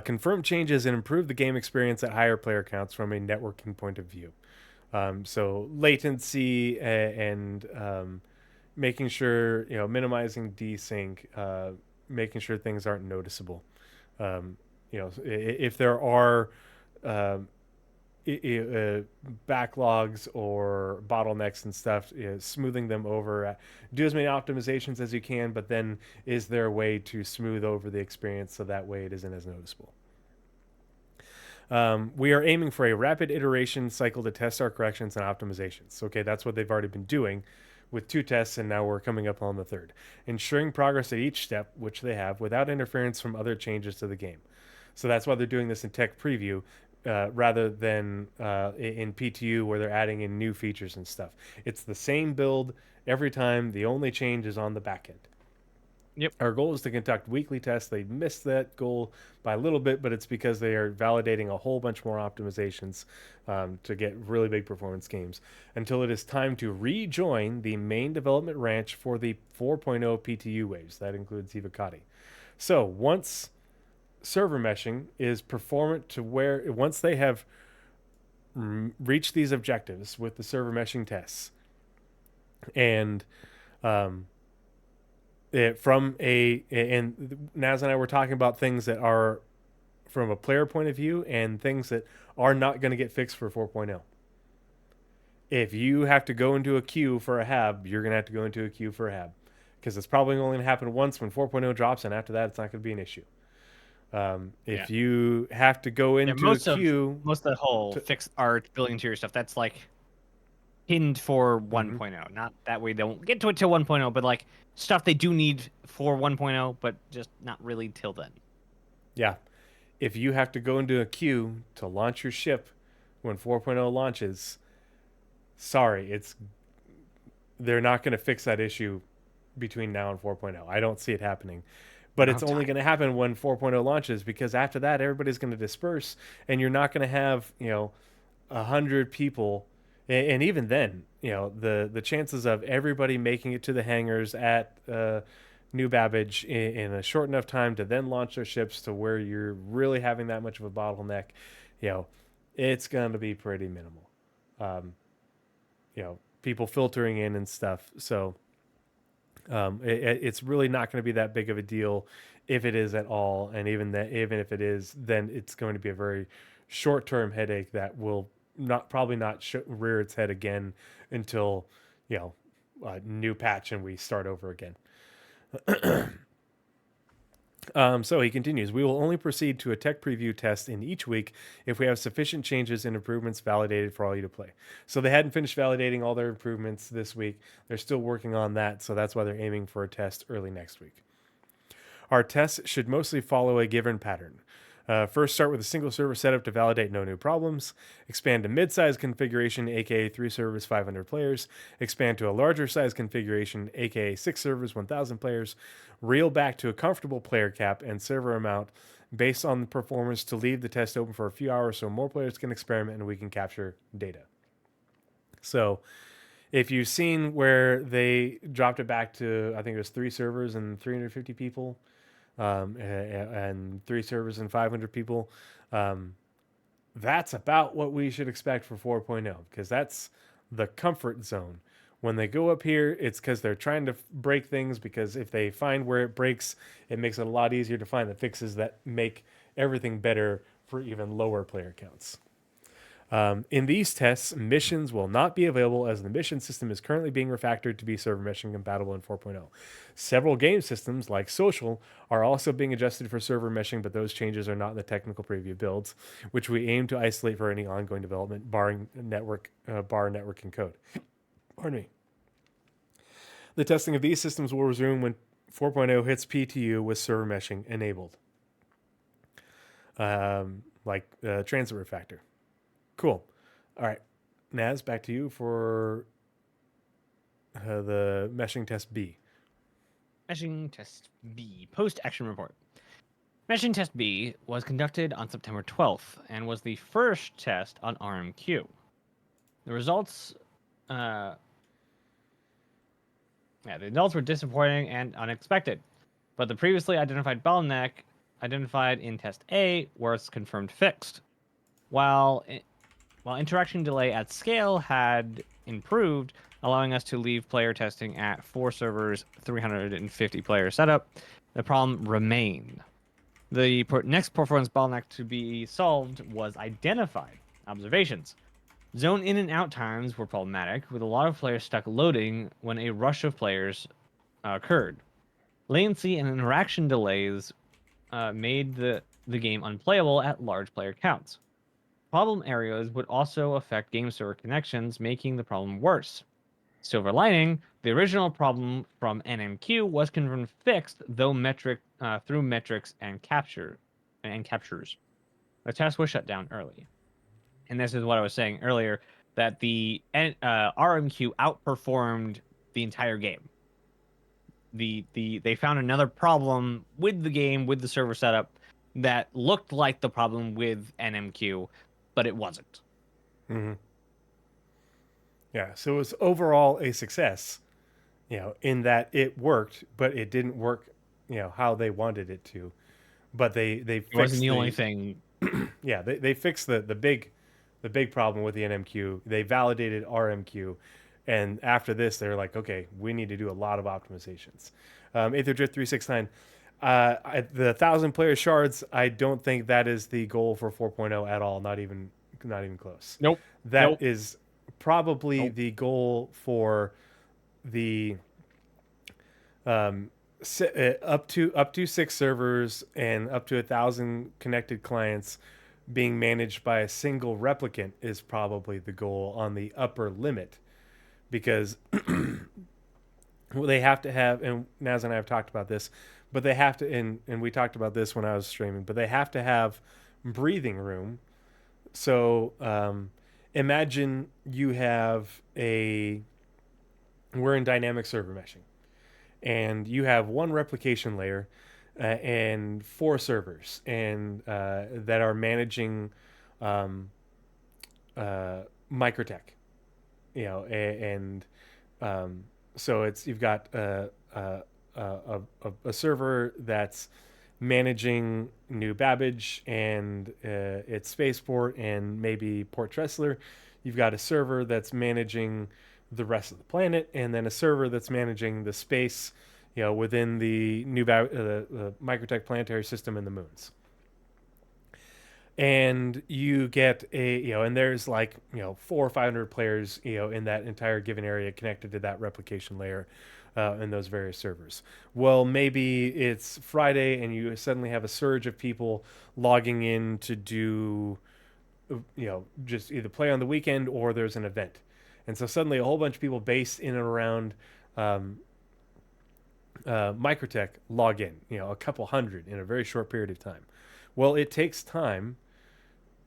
Confirm changes and improve the game experience at higher player counts from a networking point of view. So latency and making sure, minimizing desync, making sure things aren't noticeable. If there are backlogs or bottlenecks and stuff, smoothing them over. Do as many optimizations as you can, but then is there a way to smooth over the experience so that way it isn't as noticeable? We are aiming for a rapid iteration cycle to test our corrections and optimizations. Okay, that's what they've already been doing with 2 tests, and now we're coming up on the 3rd. Ensuring progress at each step, which they have, without interference from other changes to the game. So that's why they're doing this in tech preview, rather than in PTU where they're adding in new features and stuff. It's the same build every time. The only change is on the back end. Yep. Our goal is to conduct weekly tests. They missed that goal by a little bit, but it's because they are validating a whole bunch more optimizations to get really big performance games until it is time to rejoin the main development ranch for the 4.0 PTU waves. That includes Evocati. So once server meshing is performant to where, once they have reached these objectives with the server meshing tests, and and Naz and I were talking about things that are from a player point of view and things that are not going to get fixed for 4.0. If you have to go into a queue for a hab, you're going to have to go into a queue for a hab because it's probably only going to happen once when 4.0 drops, and after that, it's not going to be an issue. If you have to go into a queue, most of the whole fixed art, building interior stuff, that's like pinned for 1.0. Not that way they won't get to it till 1.0, but like stuff they do need for 1.0, but just not really till then. Yeah. If you have to go into a queue to launch your ship when 4.0 launches, sorry, they're not going to fix that issue between now and 4.0. I don't see it happening. But it's only going to happen when 4.0 launches, because after that, everybody's going to disperse, and you're not going to have, 100 people. And even then, the chances of everybody making it to the hangars at New Babbage in a short enough time to then launch their ships to where you're really having that much of a bottleneck, it's going to be pretty minimal. People filtering in and stuff. So it's really not going to be that big of a deal if it is at all. And even if it is, then it's going to be a very short-term headache that will probably not rear its head again until a new patch and we start over again. So he continues, we will only proceed to a tech preview test in each week if we have sufficient changes and improvements validated for all you to play. So they hadn't finished validating all their improvements this week. They're still working on that, so that's why they're aiming for a test early next week. Our tests should mostly follow a given pattern. First, start with a single server setup to validate no new problems. Expand to mid-size configuration, aka 3 servers, 500 players. Expand to a larger size configuration, aka 6 servers, 1,000 players. Reel back to a comfortable player cap and server amount based on the performance to leave the test open for a few hours so more players can experiment and we can capture data. So if you've seen where they dropped it back to, I think it was 3 servers and 350 people, and 3 servers and 500 people, that's about what we should expect for 4.0, because that's the comfort zone. When they go up here, it's because they're trying to break things, because if they find where it breaks, it makes it a lot easier to find the fixes that make everything better for even lower player counts. In these tests, missions will not be available as the mission system is currently being refactored to be server meshing compatible in 4.0. Several game systems, like social, are also being adjusted for server meshing, but those changes are not in the technical preview builds, which we aim to isolate for any ongoing development, barring networking code. Pardon me. The testing of these systems will resume when 4.0 hits PTU with server meshing enabled, transit refactor. Cool. All right, Naz, back to you for the meshing test B. Meshing Test B. Post-action report. Meshing Test B was conducted on September 12th and was the first test on RMQ. The results... the results were disappointing and unexpected, but the previously identified bottleneck identified in Test A was confirmed fixed. While interaction delay at scale had improved, allowing us to leave player testing at 4 servers, 350 player setup, the problem remained. The next performance bottleneck to be solved was identified. Observations. Zone in and out times were problematic, with a lot of players stuck loading when a rush of players occurred. Latency and interaction delays made the game unplayable at large player counts. Problem areas would also affect game server connections, making the problem worse. Silver lining, the original problem from NMQ was confirmed fixed, though through metrics and captures. The test was shut down early. And this is what I was saying earlier, that the RMQ outperformed the entire game. They found another problem with the game, with the server setup, that looked like the problem with NMQ, but it wasn't. Mm-hmm. Yeah, so it was overall a success, in that it worked, but it didn't work, how they wanted it to. But they fixed It wasn't the only thing. Yeah, they fixed the big problem with the NMQ. They validated RMQ, and after this, they're like, okay, we need to do a lot of optimizations. AetherDrift369, the 1,000 player shards, I don't think that is the goal for 4.0 at all. Not even close. Nope. That is probably the goal for the up to 6 servers and up to 1,000 connected clients being managed by a single replicant is probably the goal on the upper limit, because they have to have, and Naz and I have talked about this, but they have to, and we talked about this when I was streaming, but they have to have breathing room. So imagine you have we're in dynamic server meshing, and you have one replication layer and 4 servers, and that are managing microtech, so you've got a server that's managing New Babbage and its spaceport and maybe Port Tressler. You've got a server that's managing the rest of the planet, and then a server that's managing the space, within the Microtech planetary system and the moons. And you get and there's 400 or 500 players, in that entire given area connected to that replication layer, in those various servers. Well, maybe it's Friday and you suddenly have a surge of people logging in to do, just either play on the weekend or there's an event. And so suddenly a whole bunch of people based in and around Microtech log in, a couple hundred in a very short period of time. Well, it takes time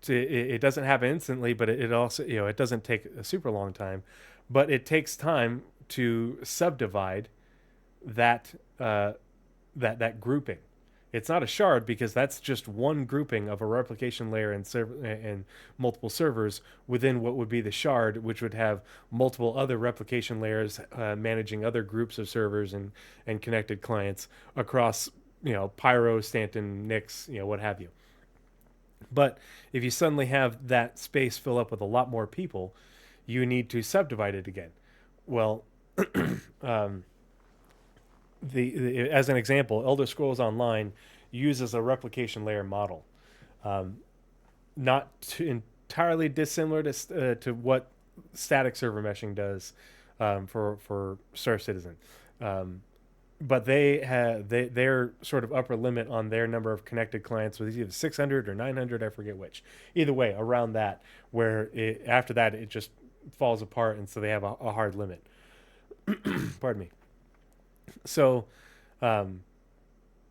it doesn't happen instantly, but it also, it doesn't take a super long time, but it takes time to subdivide that that grouping. It's not a shard because that's just one grouping of a replication layer and multiple servers within what would be the shard, which would have multiple other replication layers managing other groups of servers and connected clients across, Pyro, Stanton, Nix, what have you. But if you suddenly have that space fill up with a lot more people, you need to subdivide it again. Well, um, as an example, Elder Scrolls Online uses a replication layer model, um, not entirely dissimilar to what static server meshing does for Star Citizen. Um, but their sort of upper limit on their number of connected clients was either 600 or 900, I forget which. Either way, around that, where after that it just falls apart, and so they have a hard limit. Pardon me. So um,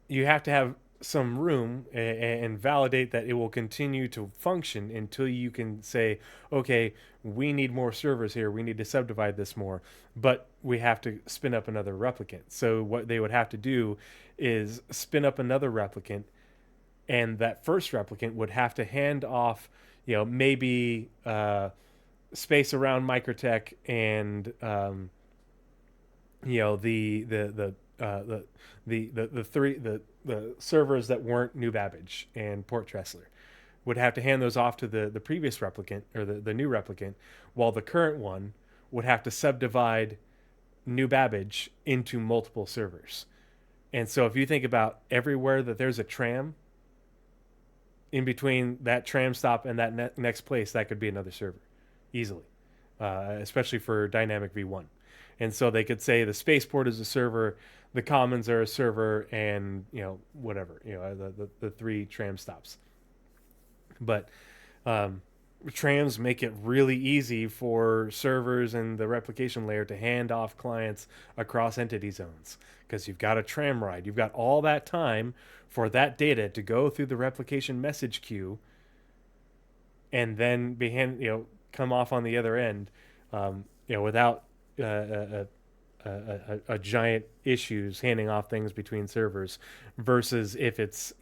you have to have some room and validate that it will continue to function until you can say, okay, we need more servers here. We need to subdivide this more, but we have to spin up another replicant. So what they would have to do is spin up another replicant, and that first replicant would have to hand off, maybe space around Microtech and the servers that weren't New Babbage and Port Tressler would have to hand those off to the previous replicant or the new replicant, while the current one would have to subdivide New Babbage into multiple servers. And so if you think about everywhere that there's a tram, in between that tram stop and that next place, that could be another server easily, especially for Dynamic V1. And so they could say the spaceport is a server, the commons are a server, and whatever, the three tram stops. But trams make it really easy for servers and the replication layer to hand off clients across entity zones, because you've got a tram ride, you've got all that time for that data to go through the replication message queue and then come off on the other end, without a giant issues handing off things between servers, versus if it's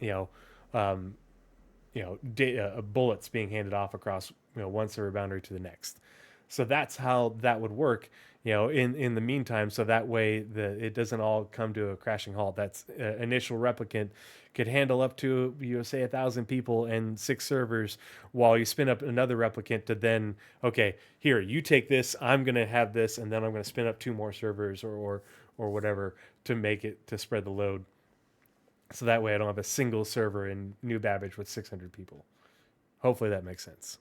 bullets being handed off across one server boundary to the next. So that's how that would work, in the meantime. So that way it doesn't all come to a crashing halt. That's initial replicant could handle up to say 1,000 people and 6 servers, while you spin up another replicant to then, okay, here, you take this, I'm gonna have this, and then I'm gonna spin up 2 more servers or whatever to make it to spread the load. So that way I don't have a single server in New Babbage with 600 people. Hopefully that makes sense.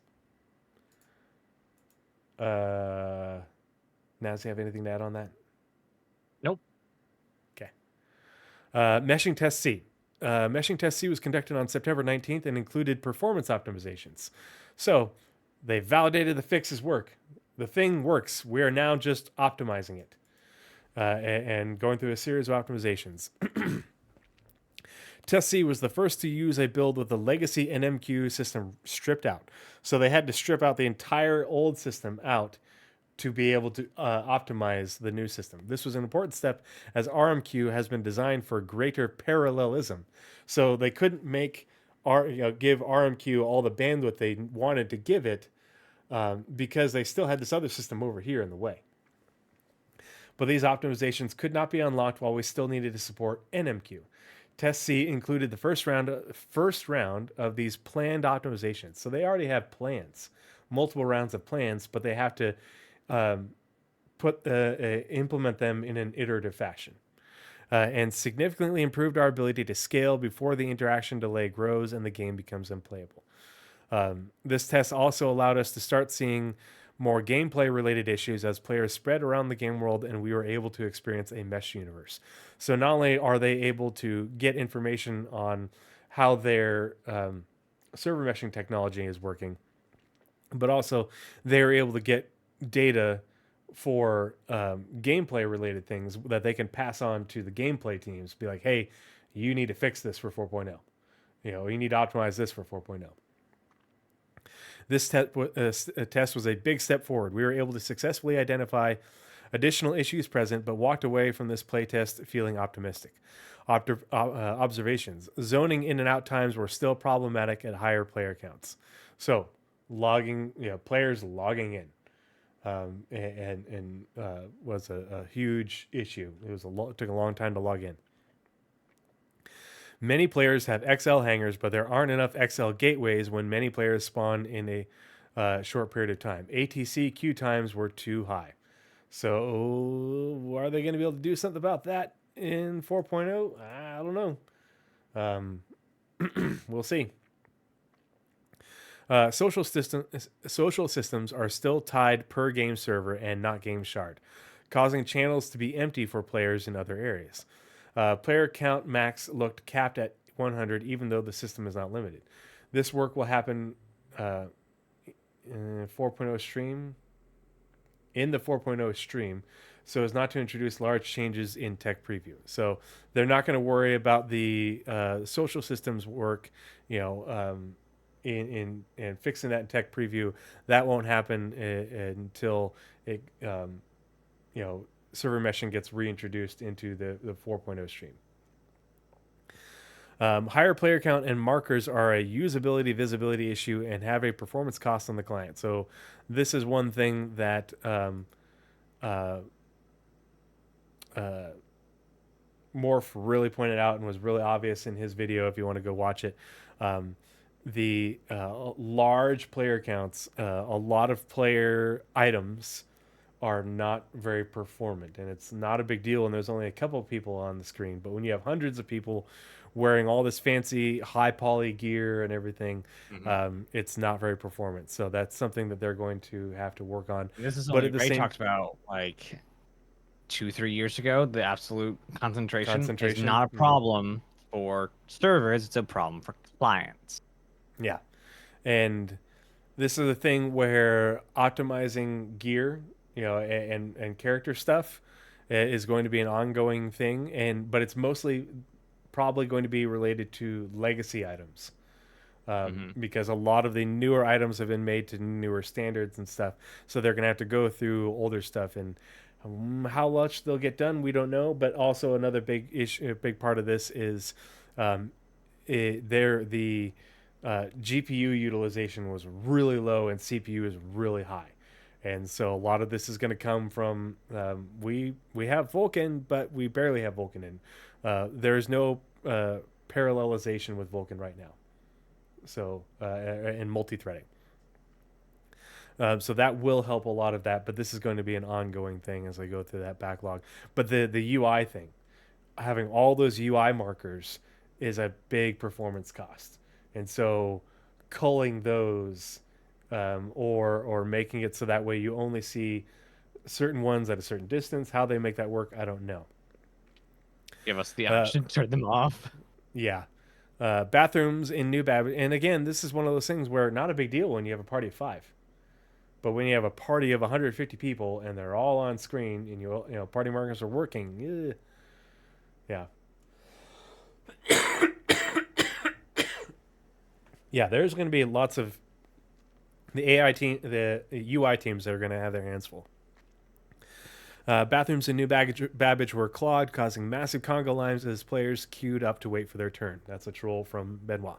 Naz, you have anything to add on that? Nope. Okay. Meshing Test C. Meshing Test C was conducted on September 19th and included performance optimizations. So they validated the fixes work. The thing works. We are now just optimizing it and going through a series of optimizations. Test C was the first to use a build with the legacy NMQ system stripped out. So they had to strip out the entire old system out to be able to optimize the new system. This was an important step, as RMQ has been designed for greater parallelism. So they couldn't give RMQ all the bandwidth they wanted to give it, because they still had this other system over here in the way. But these optimizations could not be unlocked while we still needed to support NMQ. Test C included the first round of these planned optimizations. So they already have plans, multiple rounds of plans, but they have to implement them in an iterative fashion, and significantly improved our ability to scale before the interaction delay grows and the game becomes unplayable. This test also allowed us to start seeing more gameplay related issues as players spread around the game world and we were able to experience a mesh universe. So not only are they able to get information on how their server meshing technology is working, but also they're able to get data for gameplay related things that they can pass on to the gameplay teams. Be like, hey, you need to fix this for 4.0. You need to optimize this for 4.0. This test was a big step forward. We were able to successfully identify additional issues present, but walked away from this playtest feeling optimistic. Observations. Zoning in and out times were still problematic at higher player counts. So, players logging in was a huge issue. It took a long time to log in. Many players have XL hangers, but there aren't enough XL gateways when many players spawn in a short period of time. ATC queue times were too high. So are they going to be able to do something about that in 4.0? I don't know. We'll see. Social systems are still tied per game server and not game shard, causing channels to be empty for players in other areas. Player count max looked capped at 100, even though the system is not limited. This work will happen in 4.0 stream. In the 4.0 stream, so as not to introduce large changes in tech preview. So they're not going to worry about the social systems work, in fixing that in tech preview. That won't happen until it, server meshing gets reintroduced into the 4.0 stream. Higher player count and markers are a usability visibility issue and have a performance cost on the client. So this is one thing that Morph really pointed out and was really obvious in his video if you want to go watch it. The large player counts, a lot of player items are not very performant, and it's not a big deal and there's only a couple of people on the screen. But when you have hundreds of people wearing all this fancy high poly gear and everything, it's not very performant. So that's something that they're going to have to work on. This is But something at the Ray same talked about like 2-3 years ago. The absolute concentration is not a problem for servers; it's a problem for clients. Yeah, and this is the thing where optimizing gear, and character stuff is going to be an ongoing thing, but it's mostly probably going to be related to legacy items. Because a lot of the newer items have been made to newer standards and stuff, so they're going to have to go through older stuff, and how much they'll get done, we don't know. But also another big issue, big part of this is the GPU utilization was really low and CPU is really high, and so a lot of this is going to come from we have Vulkan, but we barely have Vulkan in. There's no parallelization with Vulkan right now, so and multi-threading. So that will help a lot of that, but this is going to be an ongoing thing as I go through that backlog. But the UI thing, having all those UI markers is a big performance cost. And so culling those or making it so that way you only see certain ones at a certain distance, how they make that work, I don't know. Give us the option to turn them off. Yeah. Bathrooms in New Babbage. And again, this is one of those things where not a big deal when you have a party of 5. But when you have a party of 150 people and they're all on screen and party markers are working, yeah. Yeah, there's going to be lots of the UI teams that are going to have their hands full. Bathrooms in New Babbage were clogged, causing massive conga lines as players queued up to wait for their turn. That's a troll from Benoit.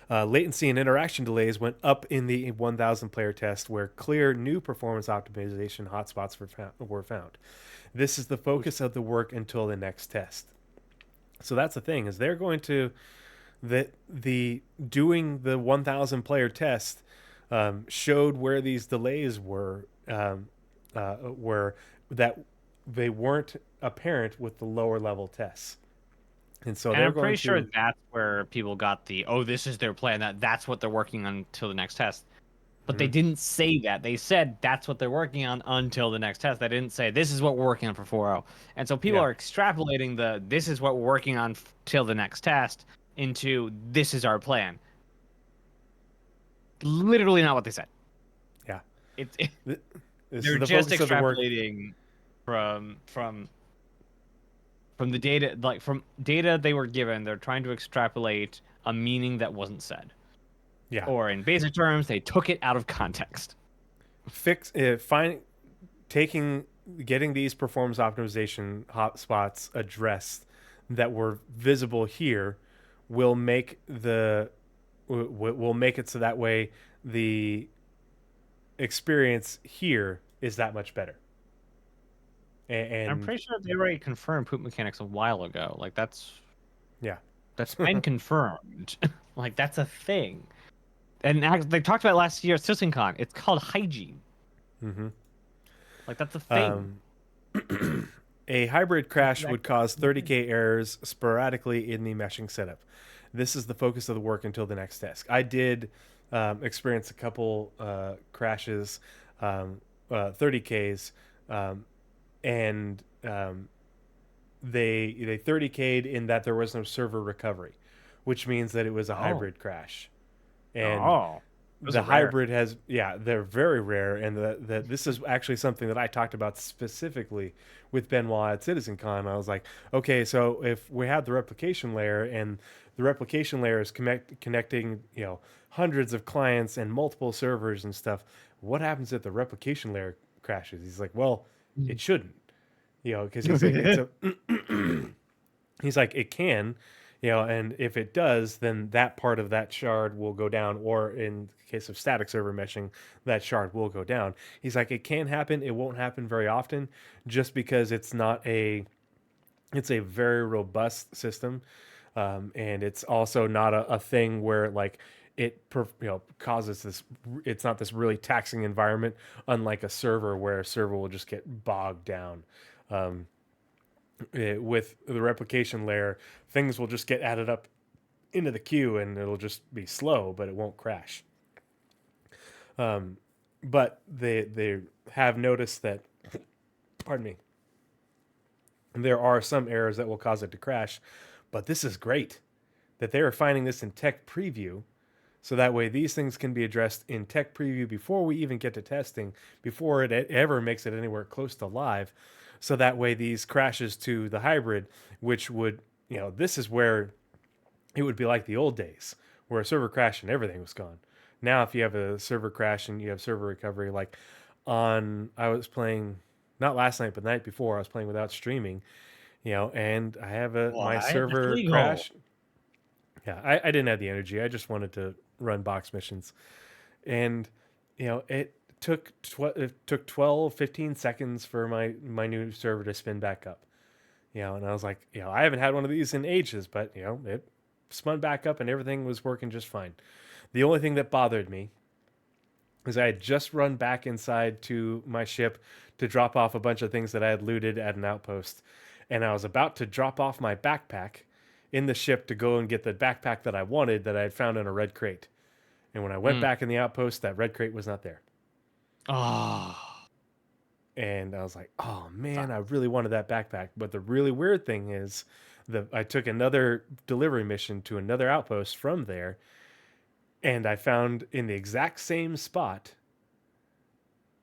Latency and interaction delays went up in the 1,000 player test, where clear new performance optimization hotspots were found. This is the focus of the work until the next test. So that's the thing, is they're going to doing the 1,000 player test showed where these delays were that they weren't apparent with the lower level tests. And so I'm pretty sure that's where people got this is their plan, that's what they're working on until the next test. But they didn't say that. They said that's what they're working on until the next test. They didn't say this is what we're working on for 4.0. And so people are extrapolating this is what we're working on till the next test into this is our plan. Literally not what they said. Yeah. They're just extrapolating from the data, like from data they were given. They're trying to extrapolate a meaning that wasn't said. Yeah. Or in basic terms, they took it out of context. Getting these performance optimization hotspots addressed that were visible here will make it so that way the experience here is that much better. And I'm pretty sure they already confirmed poop mechanics a while ago. Like that's been confirmed. Like that's a thing. And they talked about it last year at CitizenCon. It's called hygiene. Like that's a thing. A hybrid crash would Exactly. cause 30k errors sporadically in the meshing setup. This is the focus of the work until the next task. I did experience a couple crashes, 30ks, and they 30k'd in that there was no server recovery, which means that it was a Oh. hybrid crash. And Oh. Those the are rare. hybrid has, yeah, they're very rare, and this is actually something that I talked about specifically with Benoit at CitizenCon. I was like, okay, so if we have the replication layer, and the replication layer is connecting, hundreds of clients and multiple servers and stuff, what happens if the replication layer crashes? He's like, well, it shouldn't, because he's like, it's a he's like, it can, and if it does, then that part of that shard will go down, or in the case of static server meshing, that shard will go down. He's like, it can happen. It won't happen very often, just because it's a very robust system, and it's also not a thing where like causes this. It's not this really taxing environment, unlike a server where a server will just get bogged down. With the replication layer, things will just get added up into the queue, and it'll just be slow, but it won't crash. But they have noticed that, pardon me, there are some errors that will cause it to crash. But this is great that they are finding this in tech preview, so that way these things can be addressed in tech preview before we even get to testing, before it ever makes it anywhere close to live. So that way these crashes to the hybrid, which would, this is where it would be like the old days, where a server crashed and everything was gone. Now, if you have a server crash and you have server recovery, like I was playing, not last night, but the night before, I was playing without streaming, and I have my What? That's server illegal. crash. Yeah, I didn't have the energy. I just wanted to run box missions. And, it took 12, 15 seconds for my new server to spin back up. And I was like, I haven't had one of these in ages, but, it spun back up and everything was working just fine. The only thing that bothered me is I had just run back inside to my ship to drop off a bunch of things that I had looted at an outpost. And I was about to drop off my backpack in the ship to go and get the backpack that I wanted that I had found in a red crate. And when I went back in the outpost, that red crate was not there. Oh. And I was like, oh man, I really wanted that backpack. But the really weird thing is I took another delivery mission to another outpost from there, and I found in the exact same spot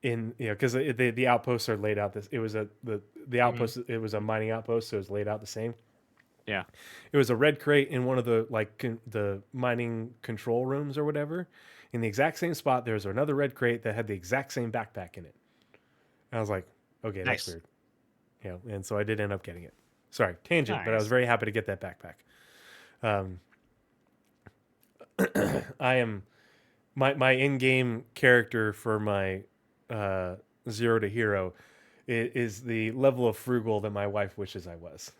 because the outposts are laid out it was the outpost, it was a mining outpost, so it was laid out the same. Yeah. It was a red crate in one of the the mining control rooms or whatever. In the exact same spot, there was another red crate that had the exact same backpack in it. And I was like, okay, that's Nice. weird. And so I did end up getting it. Sorry, tangent, but I was Nice. very happy to get that backpack. I am my in-game character for my Zero to Hero is the level of frugal that my wife wishes I was.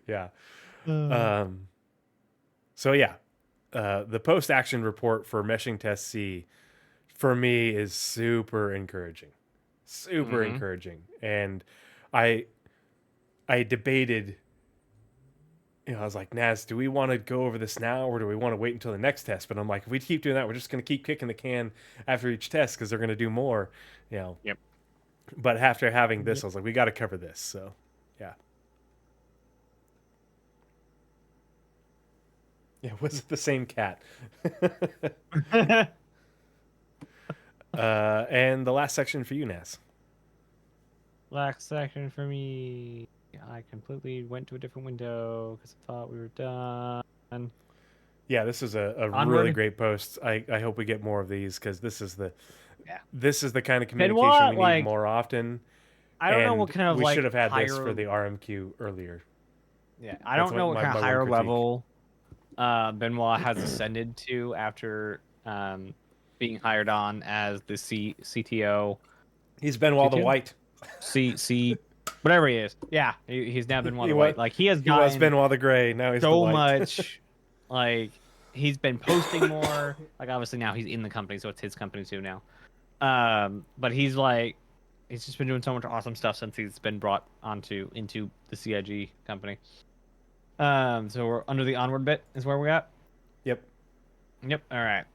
Yeah. So yeah, the post-action report for Meshing Test C for me is super encouraging. Super encouraging. And I debated, I was like, Naz, do we want to go over this now, or do we want to wait until the next test? But I'm like, if we keep doing that, we're just going to keep kicking the can after each test because they're going to do more, Yep. But after having this, I was like, we got to cover this. So, yeah. Yeah, was it the same cat? And the last section for you, Naz. Last section for me. I completely went to a different window because I thought we were done. Yeah, this is a Onward. really great post. I hope we get more of these because this is the kind of communication Benoit, we need more often. I don't know what kind of we like should have had higher... this for the RMQ earlier. Yeah, I don't know what kind of higher level Benoit has ascended to after being hired on as the CTO. He's Benoit the White. C whatever he is. Yeah, he's now Benoit the White. Like he was Benoit the Gray. Now he's so the White. much. Like he's been posting more. Like obviously now he's in the company, so it's his company too now. But he's like, he's just been doing so much awesome stuff since he's been brought into the CIG company. So we're under the onward bit is where we're at. Yep. Yep. All right.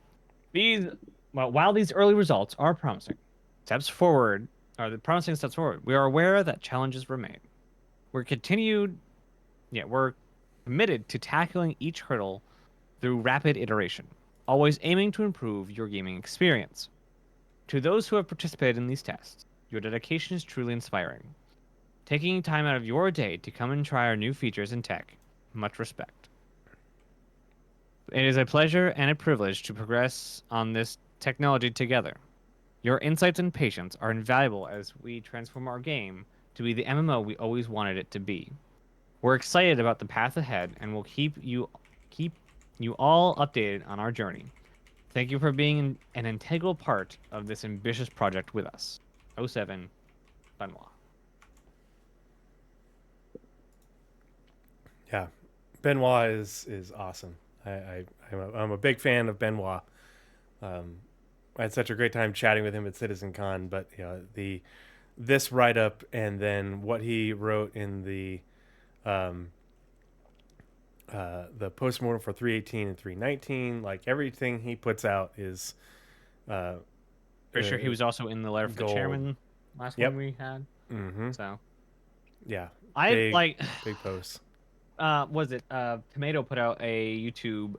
These, well, while these early results are promising, steps forward are the promising steps forward. We are aware that challenges remain. We're committed to tackling each hurdle through rapid iteration, always aiming to improve your gaming experience. To those who have participated in these tests, your dedication is truly inspiring. Taking time out of your day to come and try our new features and tech, much respect. It is a pleasure and a privilege to progress on this technology together. Your insights and patience are invaluable as we transform our game to be the MMO we always wanted it to be. We're excited about the path ahead and will keep you all updated on our journey. Thank you for being an integral part of this ambitious project with us. '07 Benoit. Yeah, Benoit is awesome. I'm a big fan of Benoit. I had such a great time chatting with him at CitizenCon, but this write up and then what he wrote in the postmortem for 318 and 319, like everything he puts out is Pretty sure he was also in the letter from the gold. chairman last Yep. one we had. Mm-hmm. So Yeah, I like big posts. was it Tomato put out a YouTube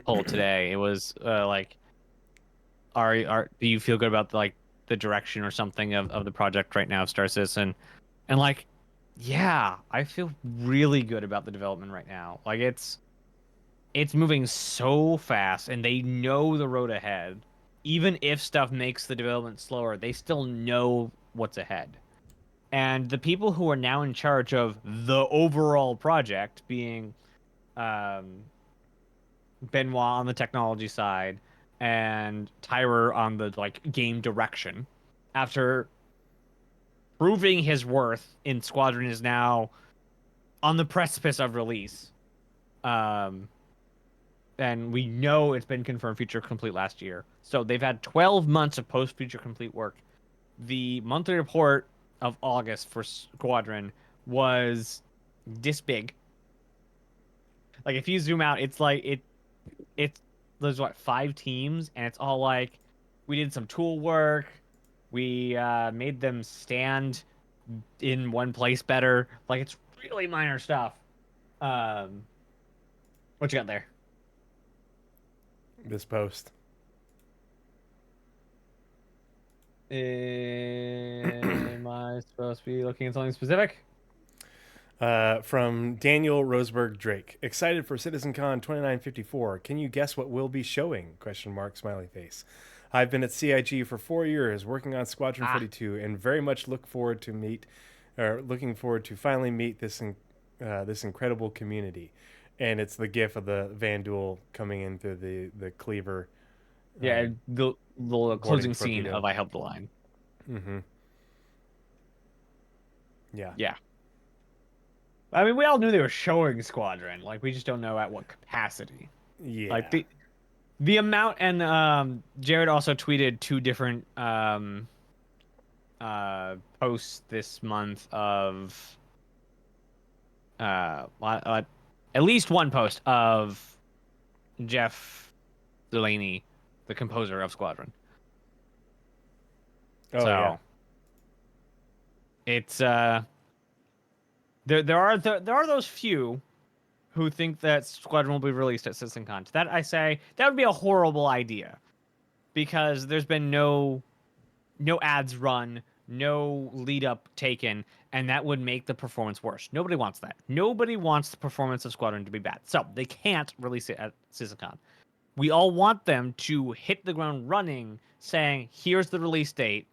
poll today. It was like are do you feel good about the direction or something of the project right now of Star Citizen? And like yeah, I feel really good about the development right now. Like it's moving so fast and they know the road ahead. Even if stuff makes the development slower, they still know what's ahead. And the people who are now in charge of the overall project, being um, Benoit on the technology side and Tyler on the like game direction, after proving his worth in Squadron, is now on the precipice of release. Um, and we know it's been confirmed feature complete last year. So they've had 12 months of post feature complete work. The monthly report of August for Squadron was this big. Like if you zoom out, it's like it's there's what 5 teams, and it's all like we did some tool work, we made them stand in one place better. Like it's really minor stuff. Um, what you got there? This post. Am I supposed to be looking at something specific? From Daniel Roseberg Drake. Excited for CitizenCon 2954. Can you guess what we'll be showing? Question mark, smiley face. I've been at CIG for 4 years working on Squadron 42 and very much looking forward to finally meet this incredible community. And it's the gif of the Vanduul coming in through the cleaver. Yeah, the closing scene torpedo. of I Helped the Line. Mm-hmm. Yeah. Yeah. I mean, we all knew they were showing Squadron. Like, we just don't know at what capacity. Yeah. Like the amount, and Jared also tweeted 2 different posts this month of at least one post of Jeff Delaney, the composer of Squadron. Oh, So yeah. it's there are those few who think that Squadron will be released at CitizenCon. To that I say that would be a horrible idea, because there's been no ads run, no lead up taken, and that would make the performance worse. Nobody wants that. Nobody wants the performance of Squadron to be bad. So they can't release it at CitizenCon. We all want them to hit the ground running, saying, here's the release date,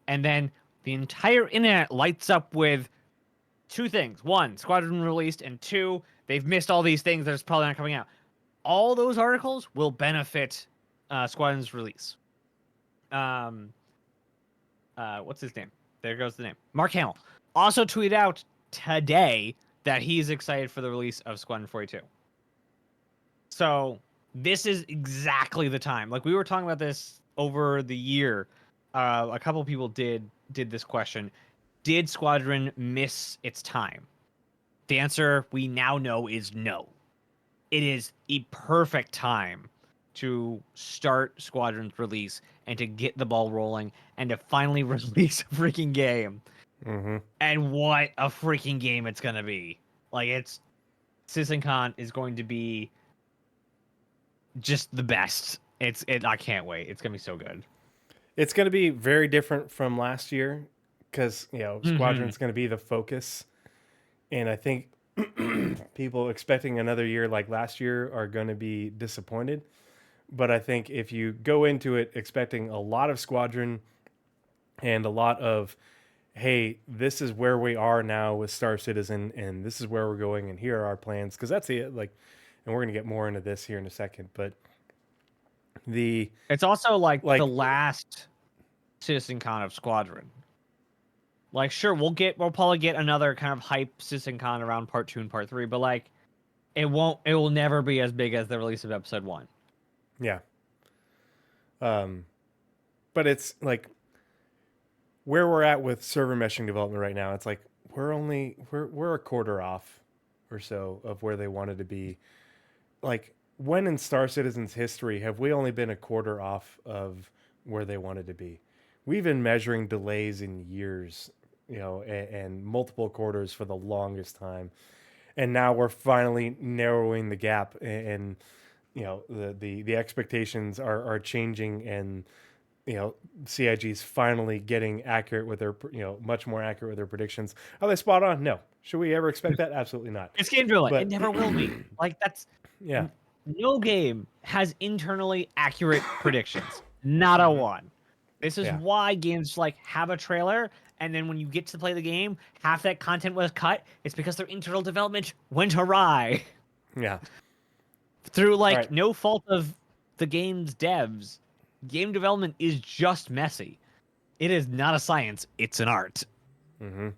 and then the entire internet lights up with 2 things. 1, Squadron released, and 2, they've missed all these things that's probably not coming out. All those articles will benefit Squadron's release. What's his name? There goes the name. Mark Hamill also tweeted out today that he's excited for the release of Squadron 42. So this is exactly the time. Like we were talking about this over the year, a couple people did this question: did Squadron miss its time? The answer we now know is no. It is a perfect time to start Squadron's release and to get the ball rolling and to finally release a freaking game. Mm-hmm. And what a freaking game it's gonna be! Like, it's CitizenCon is going to be just the best. I can't wait. It's gonna be so good. It's going to be very different from last year because, Mm-hmm. Squadron's going to be the focus. And I think people expecting another year like last year are going to be disappointed. But I think if you go into it expecting a lot of Squadron and a lot of, hey, this is where we are now with Star Citizen and this is where we're going and here are our plans, because that's it. Like, and we're going to get more into this here in a second. But the, It's also like the like, last CitizenCon of Squadron. Like, sure, we'll probably get another kind of hype CitizenCon around part 2 and part 3, but like it will never be as big as the release of episode 1. yeah. But it's like where we're at with server meshing development right now. It's like we're a quarter off or so of where they wanted to be. Like, when in Star Citizen's history have we only been a quarter off of where they wanted to be? We've been measuring delays in years, and multiple quarters for the longest time. And now we're finally narrowing the gap, and the expectations are changing, and CIG's finally getting accurate with their, much more accurate with their predictions. Are they spot on? No. Should we ever expect that? Absolutely not. It's game driven. It But never will be. Like, that's yeah, no game has internally accurate predictions. Not a one. This is yeah, why games like have a trailer, and then when you get to play the game, half that content was cut. It's because their internal development went awry yeah. through All like right. no fault of the game's devs. Game development is just messy. It is not a science, it's an art. Mm-hmm.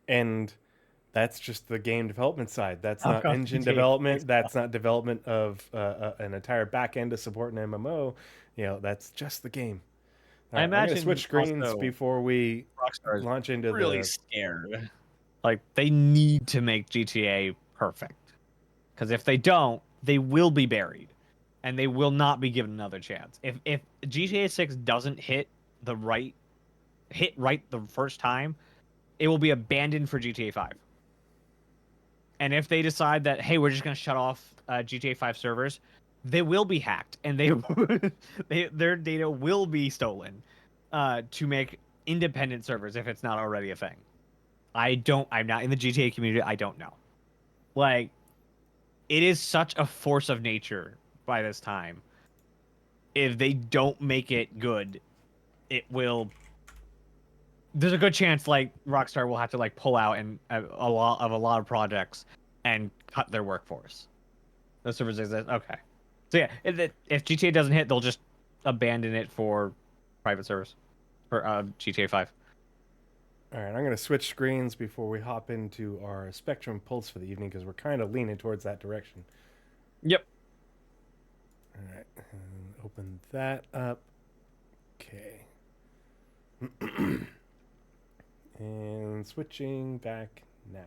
And that's just the game development side. That's How not come engine GTA makes development. That's not development of an entire back end to support an MMO. That's just the game. All I right, I'm going to switch imagine screens also before we Rockstar is launch into really the. scared. Like, they need to make GTA perfect. Because if they don't, they will be buried. And they will not be given another chance. If GTA 6 doesn't hit right the first time, it will be abandoned for GTA 5. And if they decide that, hey, we're just going to shut off GTA 5 servers, they will be hacked and their data will be stolen to make independent servers if it's not already a thing. I'm not in the GTA community. I don't know. Like, it is such a force of nature by this time. If they don't make it good, it will. There's a good chance like Rockstar will have to like pull out and a lot of projects and cut their workforce. Those servers exist. Okay. So yeah, if GTA doesn't hit, they'll just abandon it for private servers for GTA 5. All right, I'm going to switch screens before we hop into our Spectrum Pulse for the evening because we're kind of leaning towards that direction. Yep. All right, and open that up. Okay. And switching back now.